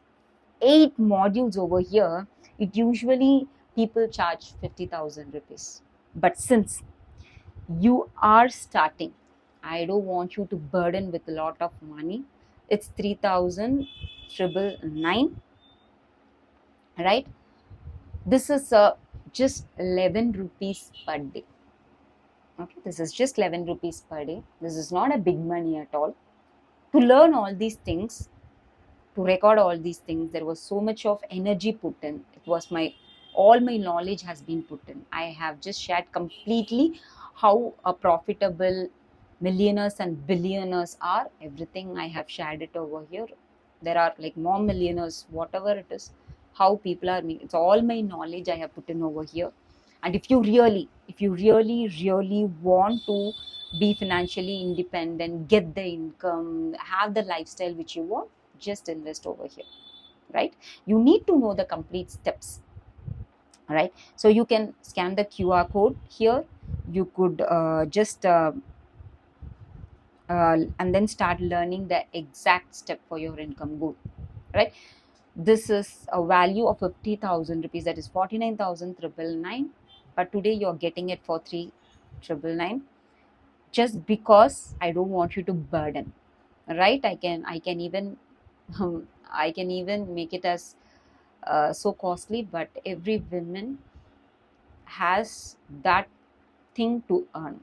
8 modules over here, it usually people charge 50,000 rupees. But since you are starting, I don't want you to burden with a lot of money. It's 3,999, right? This is just 11 rupees per day. Okay, this is just 11 rupees per day. This is not a big money at all. To learn all these things, to record all these things, there was so much of energy put in. It was all my knowledge has been put in. I have just shared completely how a profitable millionaires and billionaires are. Everything I have shared it over here. There are like more millionaires, whatever it is, how people are. It's all my knowledge I have put in over here. And if you really want to be financially independent, get the income, have the lifestyle which you want, just invest over here, right? You need to know the complete steps, right? So you can scan the QR code here. You could just and then start learning the exact step for your income goal, right? This is a value of 50,000 rupees, that is 49,999, but today you're getting it for 3,999, just because I don't want you to burden, right? I can even I can even make it as so costly, but every woman has that thing to earn,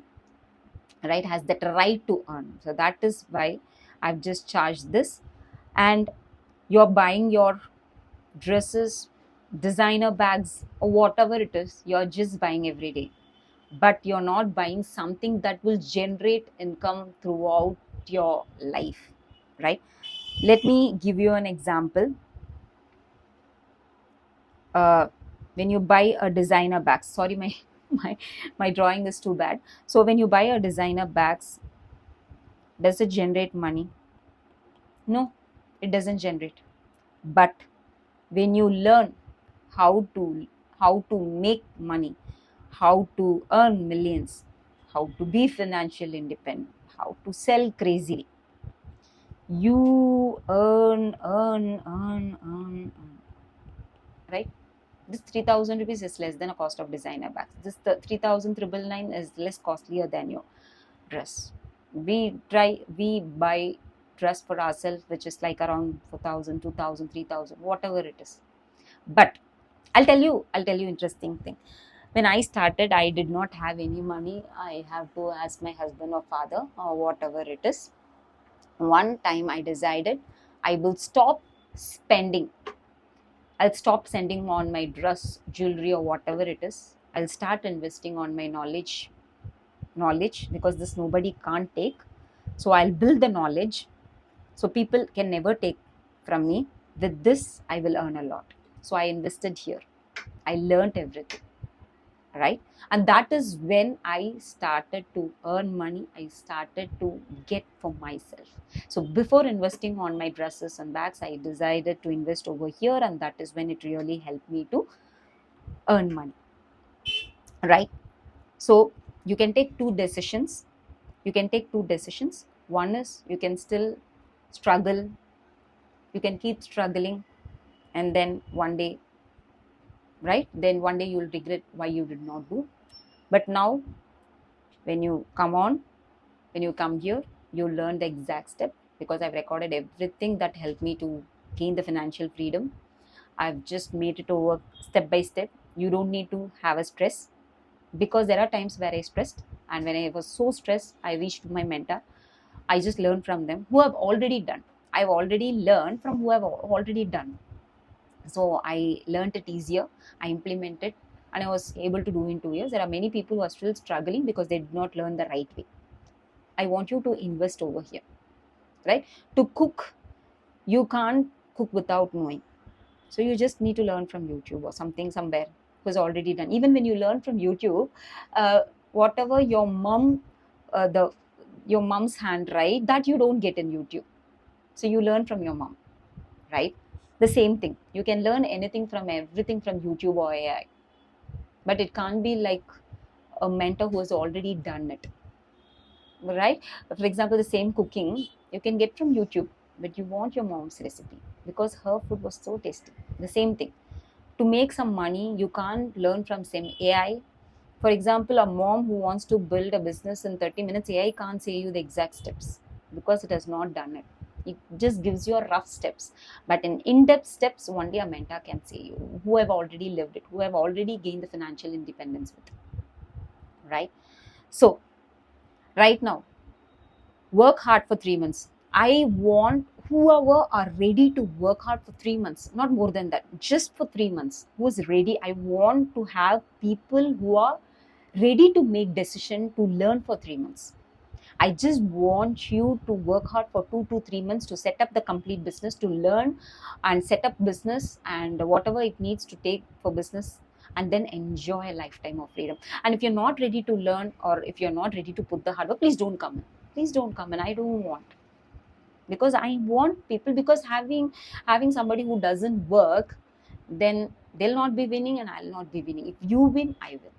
right? Has that right to earn. So that is why I've just charged this. And you're buying your dresses, designer bags, or whatever it is, you're just buying every day, but you're not buying something that will generate income throughout your life, right? Let me give you an example. uh, when you buy a designer bag, sorry, my my my drawing is too bad. So when you buy a designer bags, does it generate money? No, it doesn't generate. But when you learn how to make money, how to earn millions, how to be financial independent, how to sell crazily, you earn, right? This 3,000 rupees is less than a cost of designer bags. This 3,999 is less costlier than your dress. We buy dress for ourselves, which is like around 4,000, 2,000, 3,000, whatever it is. But I'll tell you interesting thing. When I started, I did not have any money. I have to ask my husband or father or whatever it is. One time I decided I will stop spending. I'll stop sending on my dress, jewelry, or whatever it is. I'll start investing on my knowledge, because this nobody can't take. So I'll build the knowledge so people can never take from me. With this, I will earn a lot. So I invested here. I learned everything, right? And that is when I started to earn money. I started to get for myself. So before investing on my dresses and bags, I decided to invest over here, and that is when it really helped me to earn money, right? So you can take two decisions. One is you can still struggle, you can keep struggling, and then one day, right, then one day you'll regret why you did not do. But now when you come here, you learn the exact step, because I've recorded everything that helped me to gain the financial freedom. I've just made it over step by step. You don't need to have a stress, because there are times where I stressed, and when I was so stressed, I reached to my mentor. I just learned from them who have already done. I've already learned from who have already done. So I learned it easier. I implemented, and I was able to do in 2 years. There are many people who are still struggling because they did not learn the right way. I want you to invest over here, right? To cook, you can't cook without knowing. So you just need to learn from YouTube or something somewhere who's already done. Even when you learn from YouTube, uh, whatever the your mom's handwrite, that you don't get in YouTube. So you learn from your mom, right? The same thing. You can learn anything from everything from YouTube or AI, but it can't be like a mentor who has already done it, right? For example, the same cooking you can get from YouTube, but you want your mom's recipe because her food was so tasty. The same thing. To make some money, you can't learn from same AI. For example, a mom who wants to build a business in 30 minutes, AI can't say you the exact steps because it has not done it. It just gives you a rough steps. But in-depth steps, only a mentor can say you, who have already lived it, who have already gained the financial independence with it, right? So, right now, work hard for 3 months. I want whoever are ready to work hard for 3 months, not more than that, just for 3 months. Who is ready? I want to have people who are ready to make decision to learn for 3 months. I just want you to work hard for 2 to 3 months to set up the complete business, to learn and set up business and whatever it needs to take for business, and then enjoy a lifetime of freedom. And if you're not ready to learn, or if you're not ready to put the hard work, please don't come in. Please don't come in. I don't want, because I want people, because having somebody who doesn't work, then they'll not be winning and I'll not be winning. If you win, I will.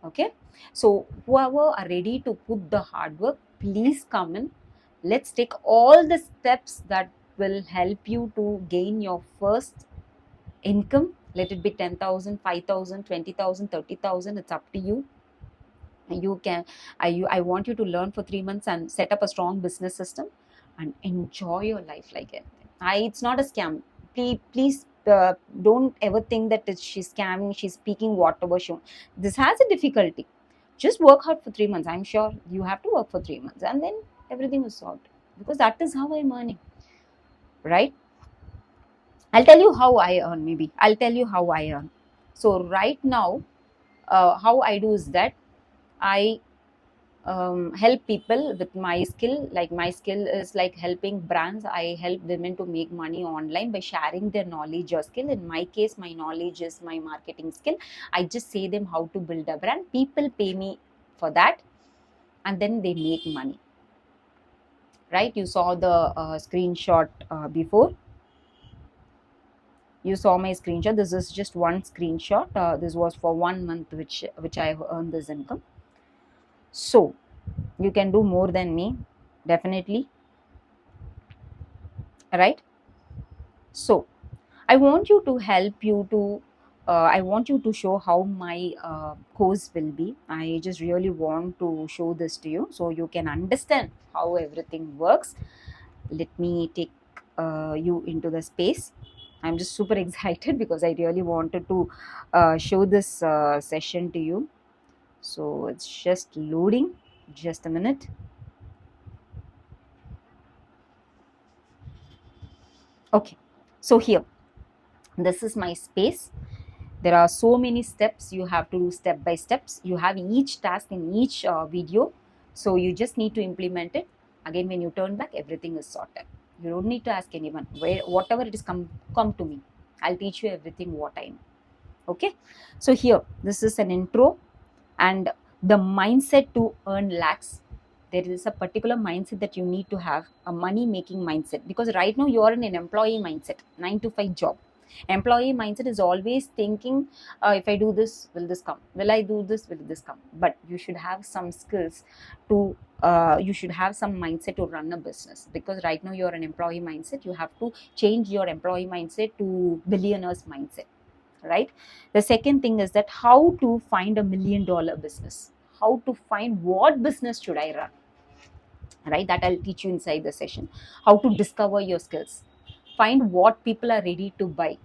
Okay, so whoever are ready to put the hard work, please come in. Let's take all the steps that will help you to gain your first income. Let it be 10,000, 5,000, 20,000, 30,000. It's up to you. You can I want you to learn for 3 months and set up a strong business system and enjoy your life like anything. It's not a scam. Please don't ever think that she's scamming, she's speaking whatever she wants. This has a difficulty. Just work hard for 3 months. I'm sure you have to work for 3 months, and then everything is solved, because that is how I'm earning, right? I'll tell you how I earn. Maybe I'll tell you how I earn. So right now, how I do is that I help people with my skill. Like my skill is like helping brands. I help women to make money online by sharing their knowledge or skill. In my case, my knowledge is my marketing skill. I just say them how to build a brand. People pay me for that, and then they make money. Right? You saw the screenshot before. You saw my screenshot. This is just one screenshot. This was for 1 month which I have earned this income. So you can do more than me, definitely, right? So I want you to help you to I want you to show how my course will be. I just really want to show this to you so you can understand how everything works. Let me take you into the space. I'm just super excited because I really wanted to show this session to you. So it's just loading. Just a minute. Okay. So here, this is my space. There are so many steps. You have to do step by steps. You have each task in each video. So you just need to implement it. Again, when you turn back, everything is sorted. You don't need to ask anyone. Whatever it is, come to me. I'll teach you everything what I know. Okay. So here, this is an intro, and the mindset to earn lakhs. There is a particular mindset that you need to have, a money making mindset, because right now you are in an employee mindset, 9 to 5 job. Employee mindset is always thinking, if I do this, will this come? Will I do this? Will this come? But you should have some skills to, you should have some mindset to run a business, because right now you're an employee mindset. You have to change your employee mindset to billionaires mindset, right? The second thing is that how to find $1 million business. How to find what business should I run, right? That I'll teach you inside the session. How to discover your skills. Find what people are ready to buy.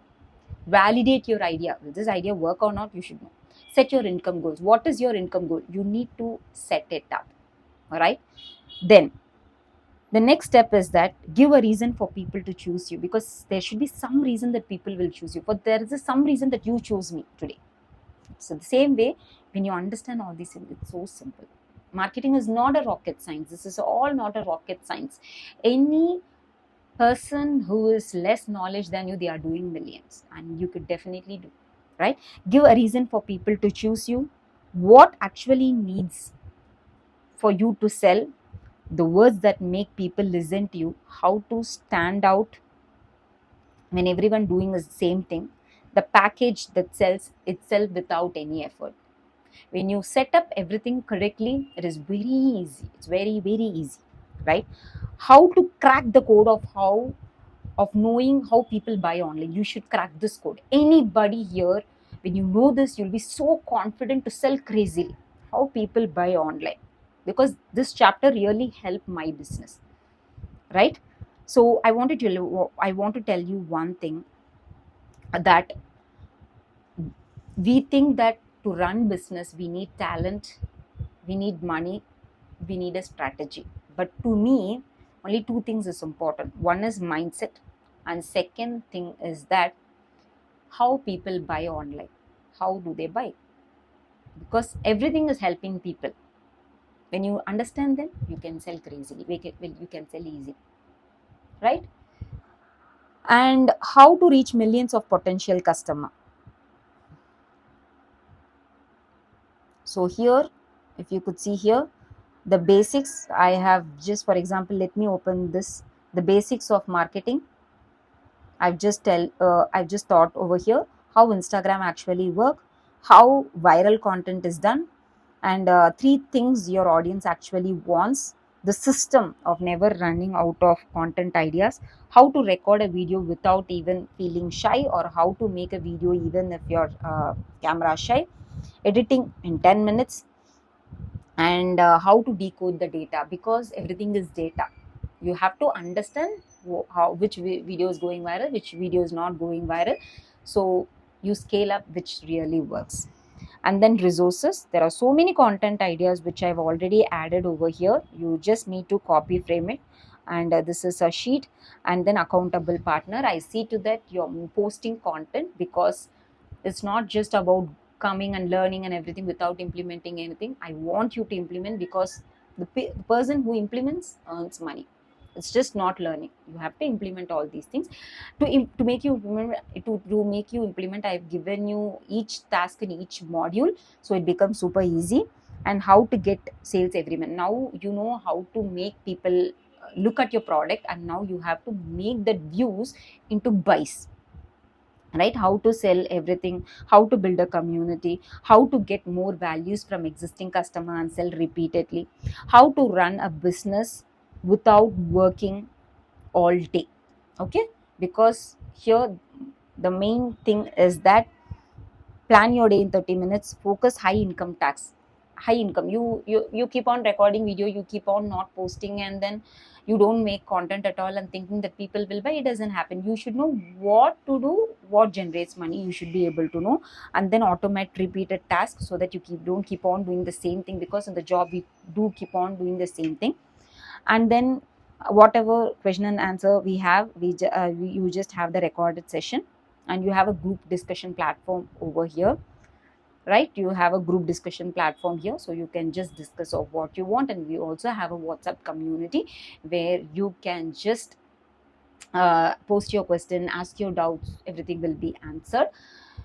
Validate your idea. Will this idea work or not? You should know. Set your income goals. What is your income goal? You need to set it up. All right. Then the next step is that give a reason for people to choose you, because there should be some reason that people will choose you. But there is some reason that you chose me today. So the same way, when you understand all these things, it's so simple. Marketing is not a rocket science. This is all not a rocket science. Any person who is less knowledge than you, they are doing millions, and you could definitely do, right? Give a reason for people to choose you. What actually needs for you to sell, the words that make people listen to you, how to stand out when everyone doing the same thing, the package that sells itself without any effort. When you set up everything correctly, it is very easy. It's very, very easy, right? How to crack the code of knowing how people buy online. You should crack this code. Anybody here, when you know this, you'll be so confident to sell crazily. How people buy online, because this chapter really helped my business, right? So I want to tell you one thing, that we think that to run business we need talent, we need money, we need a strategy. But to me, only two things is important. One is mindset, and second thing is that how people buy online. How do they buy? Because everything is helping people. When you understand them, you can sell crazily. You can sell easy, right? And how to reach millions of potential customer. So here, if you could see here, the basics I have, just for example, let me open this, the basics of marketing. I've just taught over here how Instagram actually work, how viral content is done, and three things your audience actually wants, the system of never running out of content ideas, how to record a video without even feeling shy, or how to make a video even if you're camera shy, editing in 10 minutes, and how to decode the data, because everything is data. You have to understand which video is going viral, which video is not going viral, so you scale up which really works. And then resources, there are so many content ideas which I've already added over here. You just need to copy frame it, and this is a sheet. And then accountable partner, I see to that you're posting content, because it's not just about coming and learning and everything without implementing anything. I want you to implement, because The person who implements earns money. It's just not learning. You have to implement all these things. To make you implement, to make you implement, I've given you each task in each module, so it becomes super easy. And how to get sales every month. Now you know how to make people look at your product, and now you have to make that views into buys, right? How to sell everything, how to build a community, how to get more values from existing customer and sell repeatedly, how to run a business without working all day. Okay, because here the main thing is that plan your day in 30 minutes, focus high income tax. High income, you keep on recording video, you keep on not posting, and then you don't make content at all and thinking that people will buy. It doesn't happen. You should know what to do, what generates money, you should be able to know, and then automate repeated tasks so that you don't keep on doing the same thing, because in the job we do keep on doing the same thing. And then whatever question and answer we have, you just have the recorded session, and you have a group discussion platform over here, right? You have a group discussion platform here, so you can just discuss of what you want. And we also have a WhatsApp community where you can just post your question, ask your doubts, everything will be answered.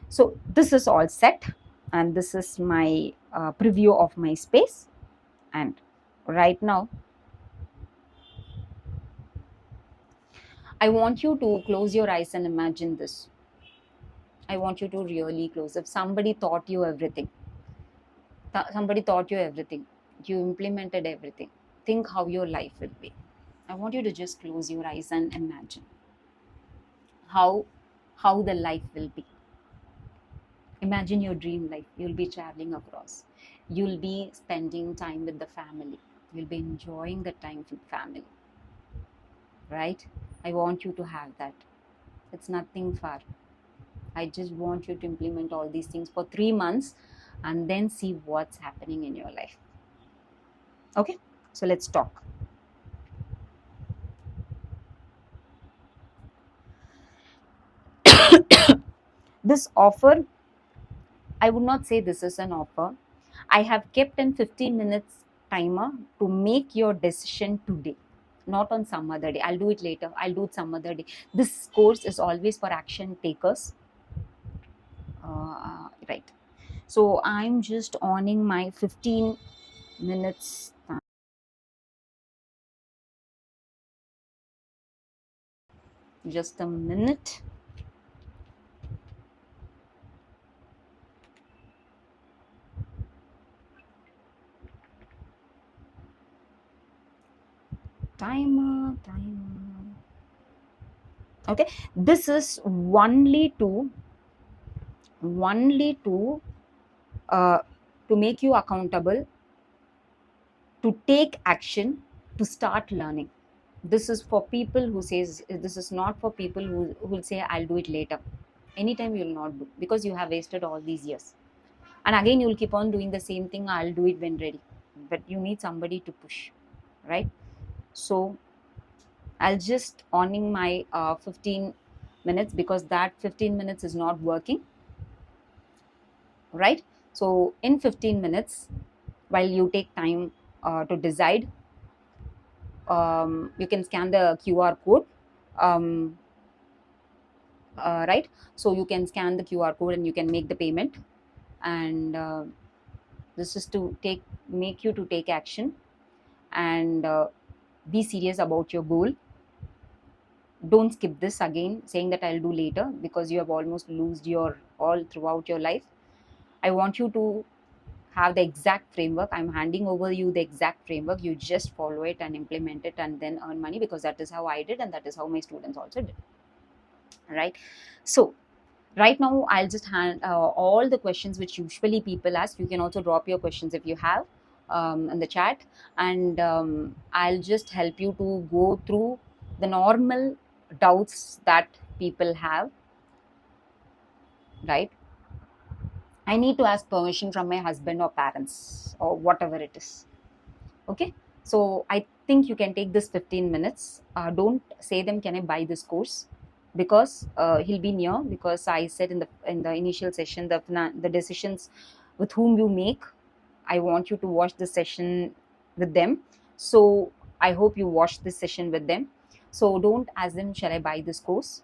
So this is all set, and this is my preview of my space. And right now I want you to close your eyes and imagine this. I want you to really close. If somebody taught you everything, somebody taught you everything, you implemented everything, think how your life will be. I want you to just close your eyes and imagine how the life will be. Imagine your dream life. You'll be traveling across. You'll be spending time with the family. You'll be enjoying the time with family. Right? I want you to have that. It's nothing far. I just want you to implement all these things for 3 months and then see what's happening in your life. Okay? So let's talk. This offer, I would not say this is an offer. I have kept in 15 minutes timer to make your decision today, not on some other day. I'll do it later. I'll do it some other day. This course is always for action takers. Right. So I'm just owning my 15 minutes. Just a minute. Timer. Okay, this is uh, to make you accountable, to take action, to start learning. This is for people who says, this is not for people who will say I'll do it later. Anytime you will not do, because you have wasted all these years, and again you will keep on doing the same thing. I'll do it when ready, but you need somebody to push, right? So I'll just owning my 15 minutes, because that 15 minutes is not working, right? So in 15 minutes, while you take time to decide, you can scan the QR code, um, right? So you can scan the QR code and you can make the payment. And this is to make you to take action and be serious about your goal. Don't skip this again saying that I'll do later, because you have almost lost your all throughout your life. I want you to have the exact framework. I'm handing over you the exact framework. You just follow it and implement it and then earn money, because that is how I did, and that is how my students also did, right? So right now I'll just hand all the questions which usually people ask. You can also drop your questions if you have in the chat, and I'll just help you to go through the normal doubts that people have, right? I need to ask permission from my husband or parents or whatever it is. Okay, so I think you can take this 15 minutes. Don't say them, can I buy this course? Because he'll be near, because I said in the initial session, the decisions with whom you make, I want you to watch the session with them. So I hope you watch this session with them. So don't ask them, shall I buy this course?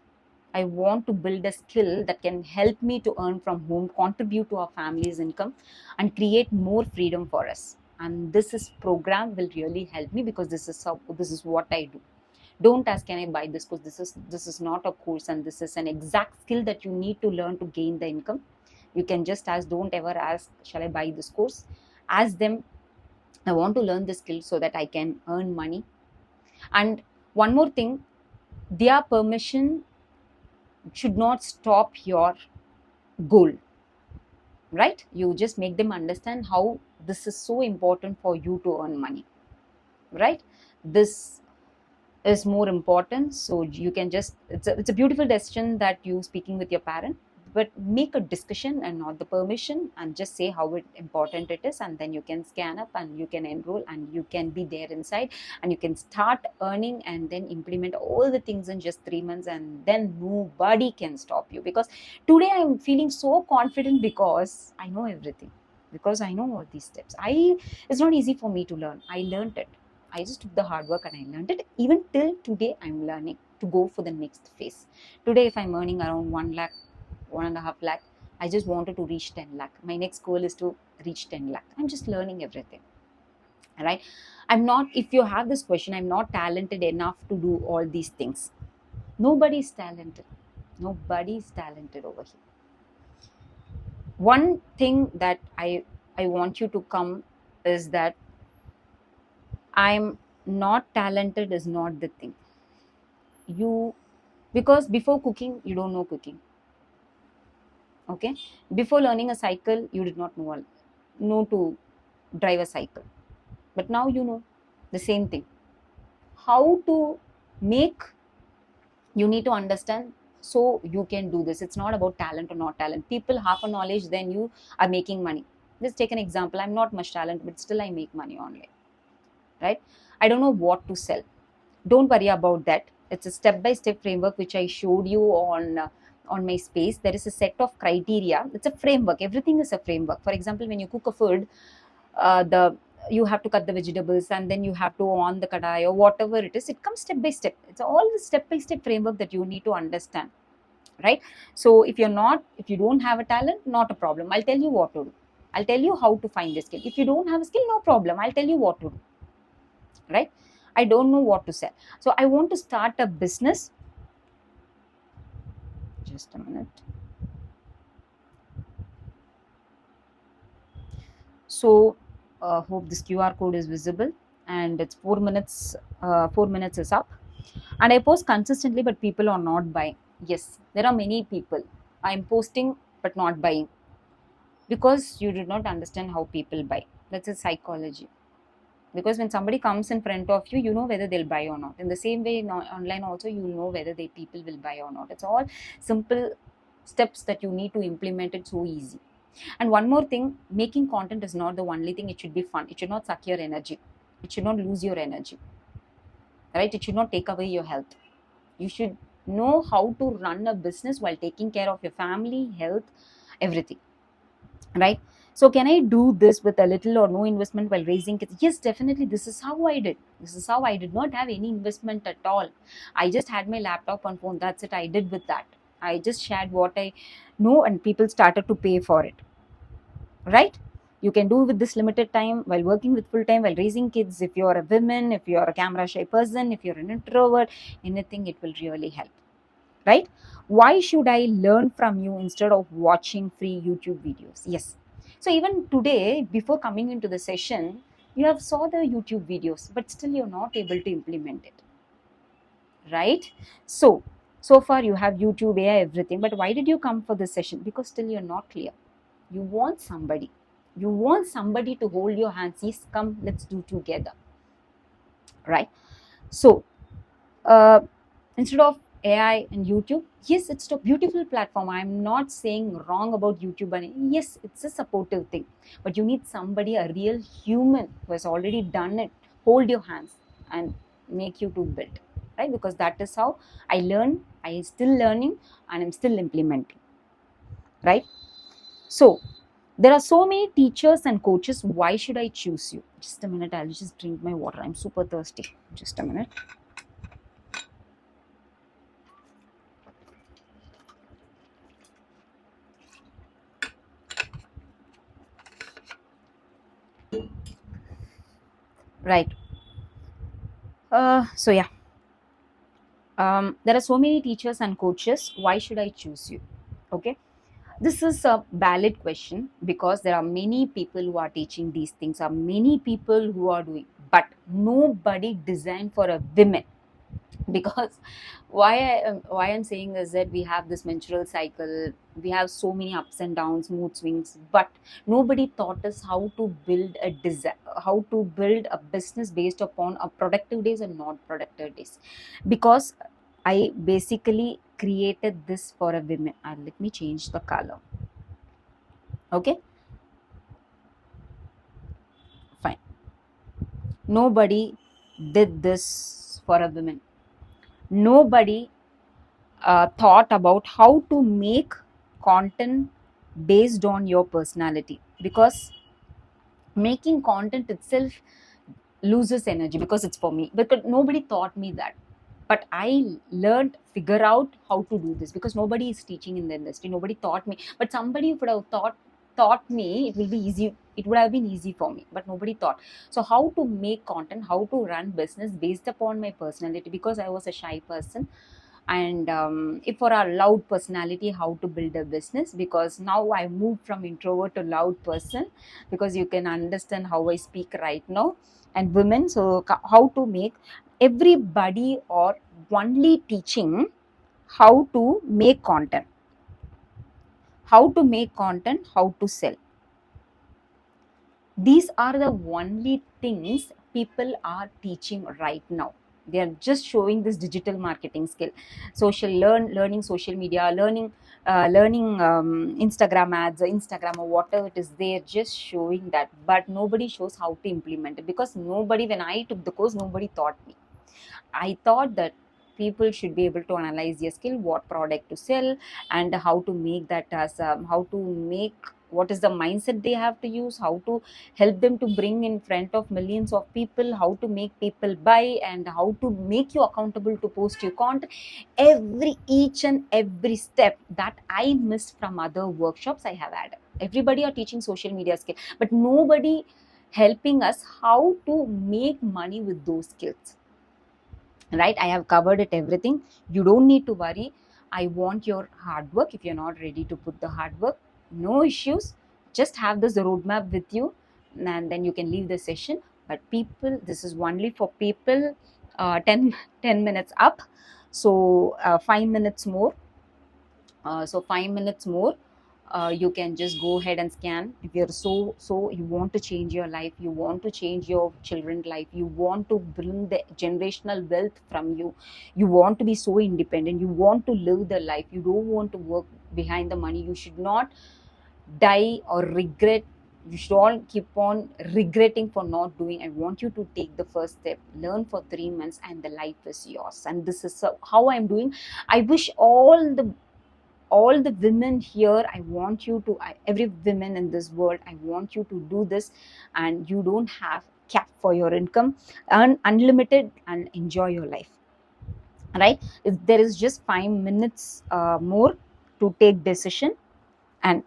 I want to build a skill that can help me to earn from home, contribute to our family's income, and create more freedom for us. And this program will really help me, because this is what I do. Don't ask, can I buy this course? This is not a course, and this is an exact skill that you need to learn to gain the income. You can just ask. Don't ever ask, shall I buy this course? Ask them, I want to learn this skill so that I can earn money. And one more thing, their permission should not stop your goal, right? You just make them understand how this is so important for you to earn money, right? This is more important. So you can just, it's a beautiful decision that you speaking with your parent, but make a discussion and not the permission, and just say how important it is, and then you can scan up and you can enroll and you can be there inside, and you can start earning and then implement all the things in just 3 months, and then nobody can stop you. Because today I'm feeling so confident, because I know everything, because I know all these steps. It's not easy for me to learn. I learned it. I just took the hard work and I learned it. Even till today, I'm learning to go for the next phase. Today, if I'm earning around 1 lakh, 1.5 lakh, I just wanted to reach 10 lakh. My next goal is to reach 10 lakh. I'm just learning everything. All right. I'm not, if you have this question, I'm not talented enough to do all these things. Nobody is talented. Nobody is talented over here. One thing that I want you to come is that I'm not talented is not the thing. Because before cooking, you don't know cooking. Okay? Before learning a cycle, you did not know to drive a cycle. But now you know the same thing. How to make, you need to understand, so you can do this. It's not about talent or not talent. People half a knowledge, then you are making money. Let's take an example. I'm not much talent, but still I make money online. Right? I don't know what to sell. Don't worry about that. It's a step-by-step framework which I showed you on my space. There is a set of criteria. It's a framework. Everything is a framework. For example, when you cook a food, you have to cut the vegetables, and then you have to on the kadai or whatever it is. It comes step by step. It's all the step-by-step framework that you need to understand, right? So if you don't have a talent, not a problem. I'll tell you what to do. I'll tell you how to find a skill. If you don't have a skill, no problem. I'll tell you what to do, right? I don't know what to sell. So I want to start a business. Just a minute. So hope this QR code is visible, and it's 4 minutes. 4 minutes is up, and I post consistently, but people are not buying. Yes, there are many people. I'm posting but not buying, because you did not understand how people buy. That's a psychology. Because when somebody comes in front of you, you know whether they'll buy or not. In the same way, online also, you will know whether people will buy or not. It's all simple steps that you need to implement it so easy. And one more thing, making content is not the only thing. It should be fun. It should not suck your energy. It should not lose your energy, right? It should not take away your health. You should know how to run a business while taking care of your family, health, everything, right? So can I do this with a little or no investment while raising kids? Yes, definitely. This is how I did. This is how I did not have any investment at all. I just had my laptop and phone. That's it. I did with that. I just shared what I know, and people started to pay for it, right? You can do with this limited time while working with full time, while raising kids. If you're a woman, if you're a camera shy person, if you're an introvert, anything, it will really help, right? Why should I learn from you instead of watching free YouTube videos? Yes. So even today, before coming into the session, you have saw the YouTube videos, but still you're not able to implement it, right? So far you have YouTube, AI, everything, but why did you come for this session? Because still you're not clear. You want somebody to hold your hands. Yes, come, let's do together, right? So instead of AI and YouTube, yes, it's a beautiful platform. I'm not saying wrong about YouTube, and yes, it's a supportive thing, but you need somebody, a real human who has already done it, hold your hands and make you to build, right? Because that is how I learn. I am still learning and I'm still implementing, right? So There are so many teachers and coaches. Why should I choose you? Just a minute. I'll just drink my water. I'm super thirsty. Just a minute. Right. So yeah. There are so many teachers and coaches. Why should I choose you? Okay. This is a valid question because there are many people who are teaching these things. Are many people who are doing, but nobody designed for a women. Because why I'm saying is that we have this menstrual cycle, we have so many ups and downs, mood swings, but nobody taught us how to build a how to build a business based upon a productive days and not productive days. Because I basically created this for a women. Let me change the color. Okay, fine. Nobody did this for a woman. Nobody thought about how to make content based on your personality, because making content itself loses energy because it's for me, because nobody taught me that. But I learned, figure out how to do this, because nobody is teaching in the industry, nobody taught me. But somebody would have taught me, it will be easy, it would have been easy for me, but nobody taught. So how to make content, how to run business based upon my personality, because I was a shy person. And if for a loud personality, how to build a business, because now I moved from introvert to loud person, because you can understand how I speak right now. And women, so how to make, everybody or only teaching how to make content, how to sell. These are the only things people are teaching right now. They are just showing this digital marketing skill, learning social media, learning Instagram ads, or Instagram, or whatever it is. They're just showing that, but nobody shows how to implement it, because nobody, when I took the course, nobody taught me. I thought that people should be able to analyze their skill, what product to sell, and how to make that as how to make, what is the mindset they have to use, how to help them to bring in front of millions of people, how to make people buy, and how to make you accountable to post your content. Each and every step that I missed from other workshops, I have added. Everybody are teaching social media skill, but nobody helping us how to make money with those skills. Right, I have covered it everything. You don't need to worry. I want your hard work. If you're not ready to put the hard work, no issues. Just have this roadmap with you, and then you can leave the session. But people, this is only for people 10 minutes up. So 5 minutes more. 5 minutes more. You can just go ahead and scan. If you're so you want to change your life, you want to change your children's life, you want to bring the generational wealth from you, you want to be so independent, you want to live the life, you don't want to work behind the money, you should not die or regret, you should all keep on regretting for not doing. I want you to take the first step, learn for 3 months, and the life is yours. And this is how I'm doing. I wish all the women here, I want you to, every woman in this world, I want you to do this. And you don't have cap for your income, earn unlimited and enjoy your life. Right, if there is just 5 minutes more to take decision. And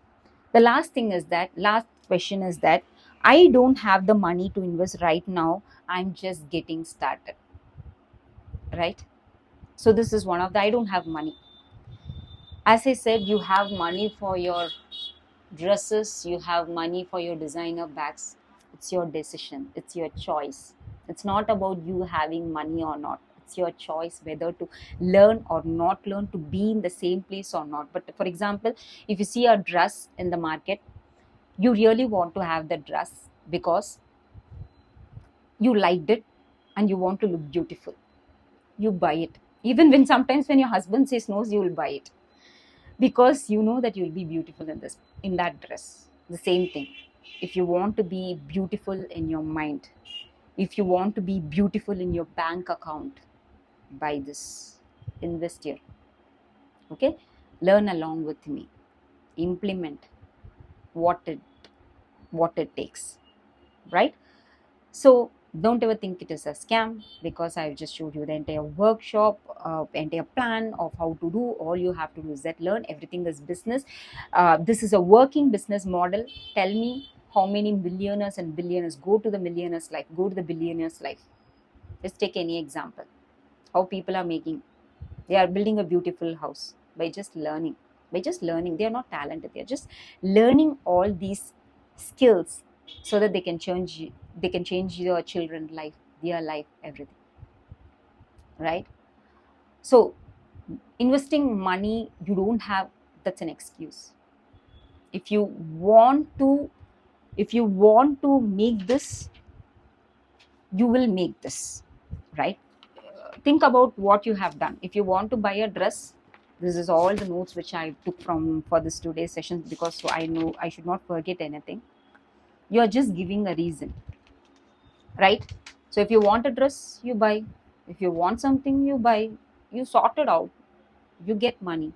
the last thing is that, last question is that, I don't have the money to invest right now, I'm just getting started. Right, so this is one of the, I don't have money. As I said, you have money for your dresses, you have money for your designer bags. It's your decision, it's your choice. It's not about you having money or not. It's your choice whether to learn or not learn, to be in the same place or not. But for example, if you see a dress in the market, you really want to have the dress because you liked it and you want to look beautiful. You buy it. Even when sometimes when your husband says no, you will buy it because you know that you'll be beautiful in that dress. The same thing, if you want to be beautiful in your mind, if you want to be beautiful in your bank account, buy this, invest here. Okay, learn along with me, implement what it what it takes, right? So don't ever think it is a scam, because I've just showed you the entire workshop, entire plan of how to do. All you have to do is that learn. Everything is business. This is a working business model. Tell me how many millionaires and billionaires go to the millionaires life, go to the billionaires life. Let's take any example. How people are making, they are building a beautiful house by just learning. By just learning, they are not talented. They are just learning all these skills so that they can change your children's life, their life, everything. Right? So investing money, you don't have, that's an excuse. If you want to, make this, you will make this, right? Think about what you have done. If you want to buy a dress, this is all the notes which I took from for this today's session, because so I know I should not forget anything. You are just giving a reason, right? So if you want a dress, you buy. If you want something, you buy. You sort it out, you get money.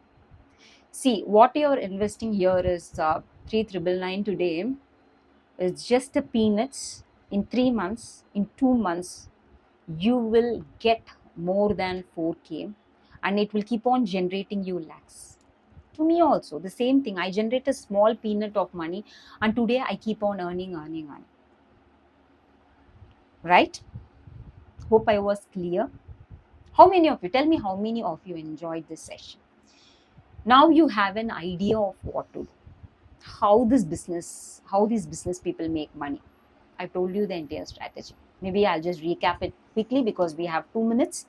See, what you're investing here is 3,999 today is just the peanuts. In 3 months, in 2 months, you will get more than 4K, and it will keep on generating you lakhs. To me also, the same thing. I generate a small peanut of money, and today I keep on earning. Right? Hope I was clear. How many of you, tell me how many of you enjoyed this session? Now you have an idea of what to do. How these business people make money. I told you the entire strategy. Maybe I'll just recap it quickly because we have 2 minutes.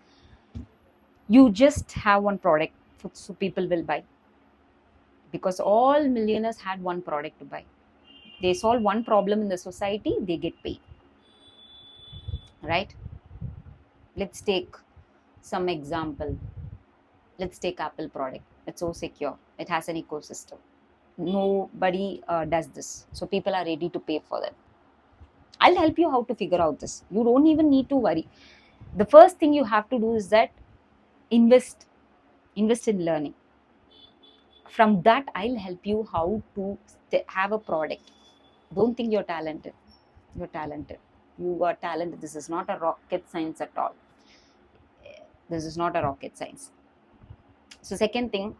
You just have one product, so people will buy. Because all millionaires had one product to buy. They solve one problem in the society, they get paid. Right? Let's take some example. Let's take Apple product. It's so secure. It has an ecosystem. Nobody does this. So people are ready to pay for that. I'll help you how to figure out this. You don't even need to worry. The first thing you have to do is that invest in learning. From that, I'll help you how to have a product. Don't think you're talented. You're talented. You are talented. This is not a rocket science at all. This is not a rocket science. So second thing,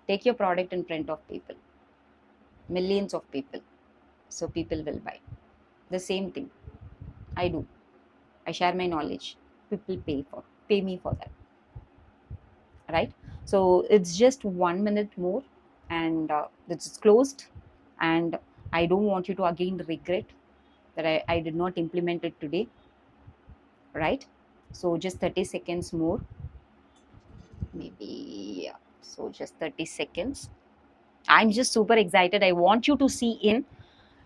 take your product in front of people. Millions of people. So people will buy. The same thing I do. I share my knowledge. People pay me for that. Right? So it's just 1 minute more, and it's closed. And I don't want you to again regret that I did not implement it today. Right? So just 30 seconds more. Maybe, yeah. So just 30 seconds. I'm just super excited. I want you to see in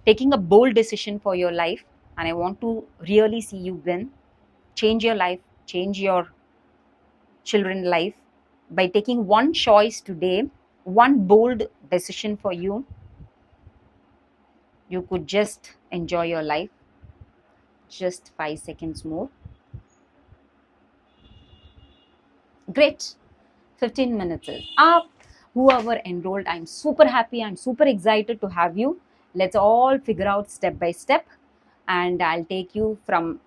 taking a bold decision for your life, and I want to really see you win. Change your life, change your children's life by taking one choice today, one bold decision for you. You could just enjoy your life. Just 5 seconds more. Great. 15 minutes is up. Whoever enrolled, I'm super happy. I'm super excited to have you. Let's all figure out step by step, and I'll take you from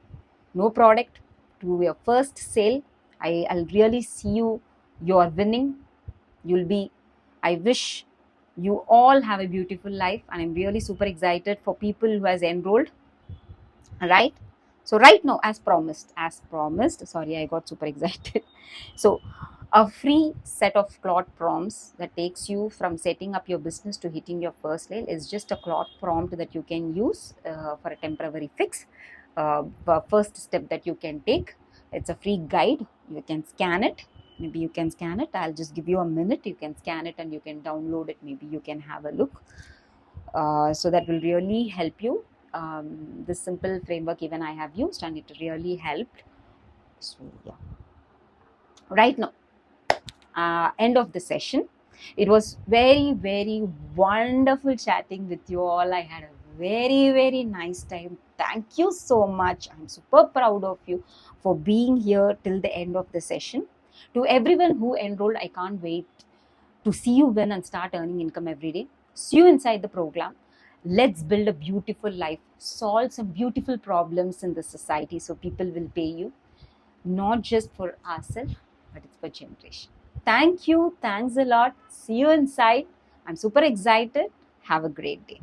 no product to your first sale. I'll really see you. You're winning. I wish you all have a beautiful life, and I'm really super excited for people who has enrolled. Right? So right now, as promised, sorry, I got super excited. So a free set of Claude prompts that takes you from setting up your business to hitting your first sale is just a Claude prompt that you can use for a temporary fix. The first step that you can take, it's a free guide. You can scan it. Maybe you can scan it. I'll just give you a minute. You can scan it and you can download it. Maybe you can have a look. So that will really help you. This simple framework even I have used, and it really helped. So yeah. Right now, end of the session. It was very, very wonderful chatting with you all. I had a very, very nice time. Thank you so much. I'm super proud of you for being here till the end of the session. To everyone who enrolled, I can't wait to see you win and start earning income every day. See you inside the program. Let's build a beautiful life, solve some beautiful problems in the society so people will pay you, not just for ourselves, but it's for generation. Thank you. Thanks a lot. See you inside. I'm super excited. Have a great day.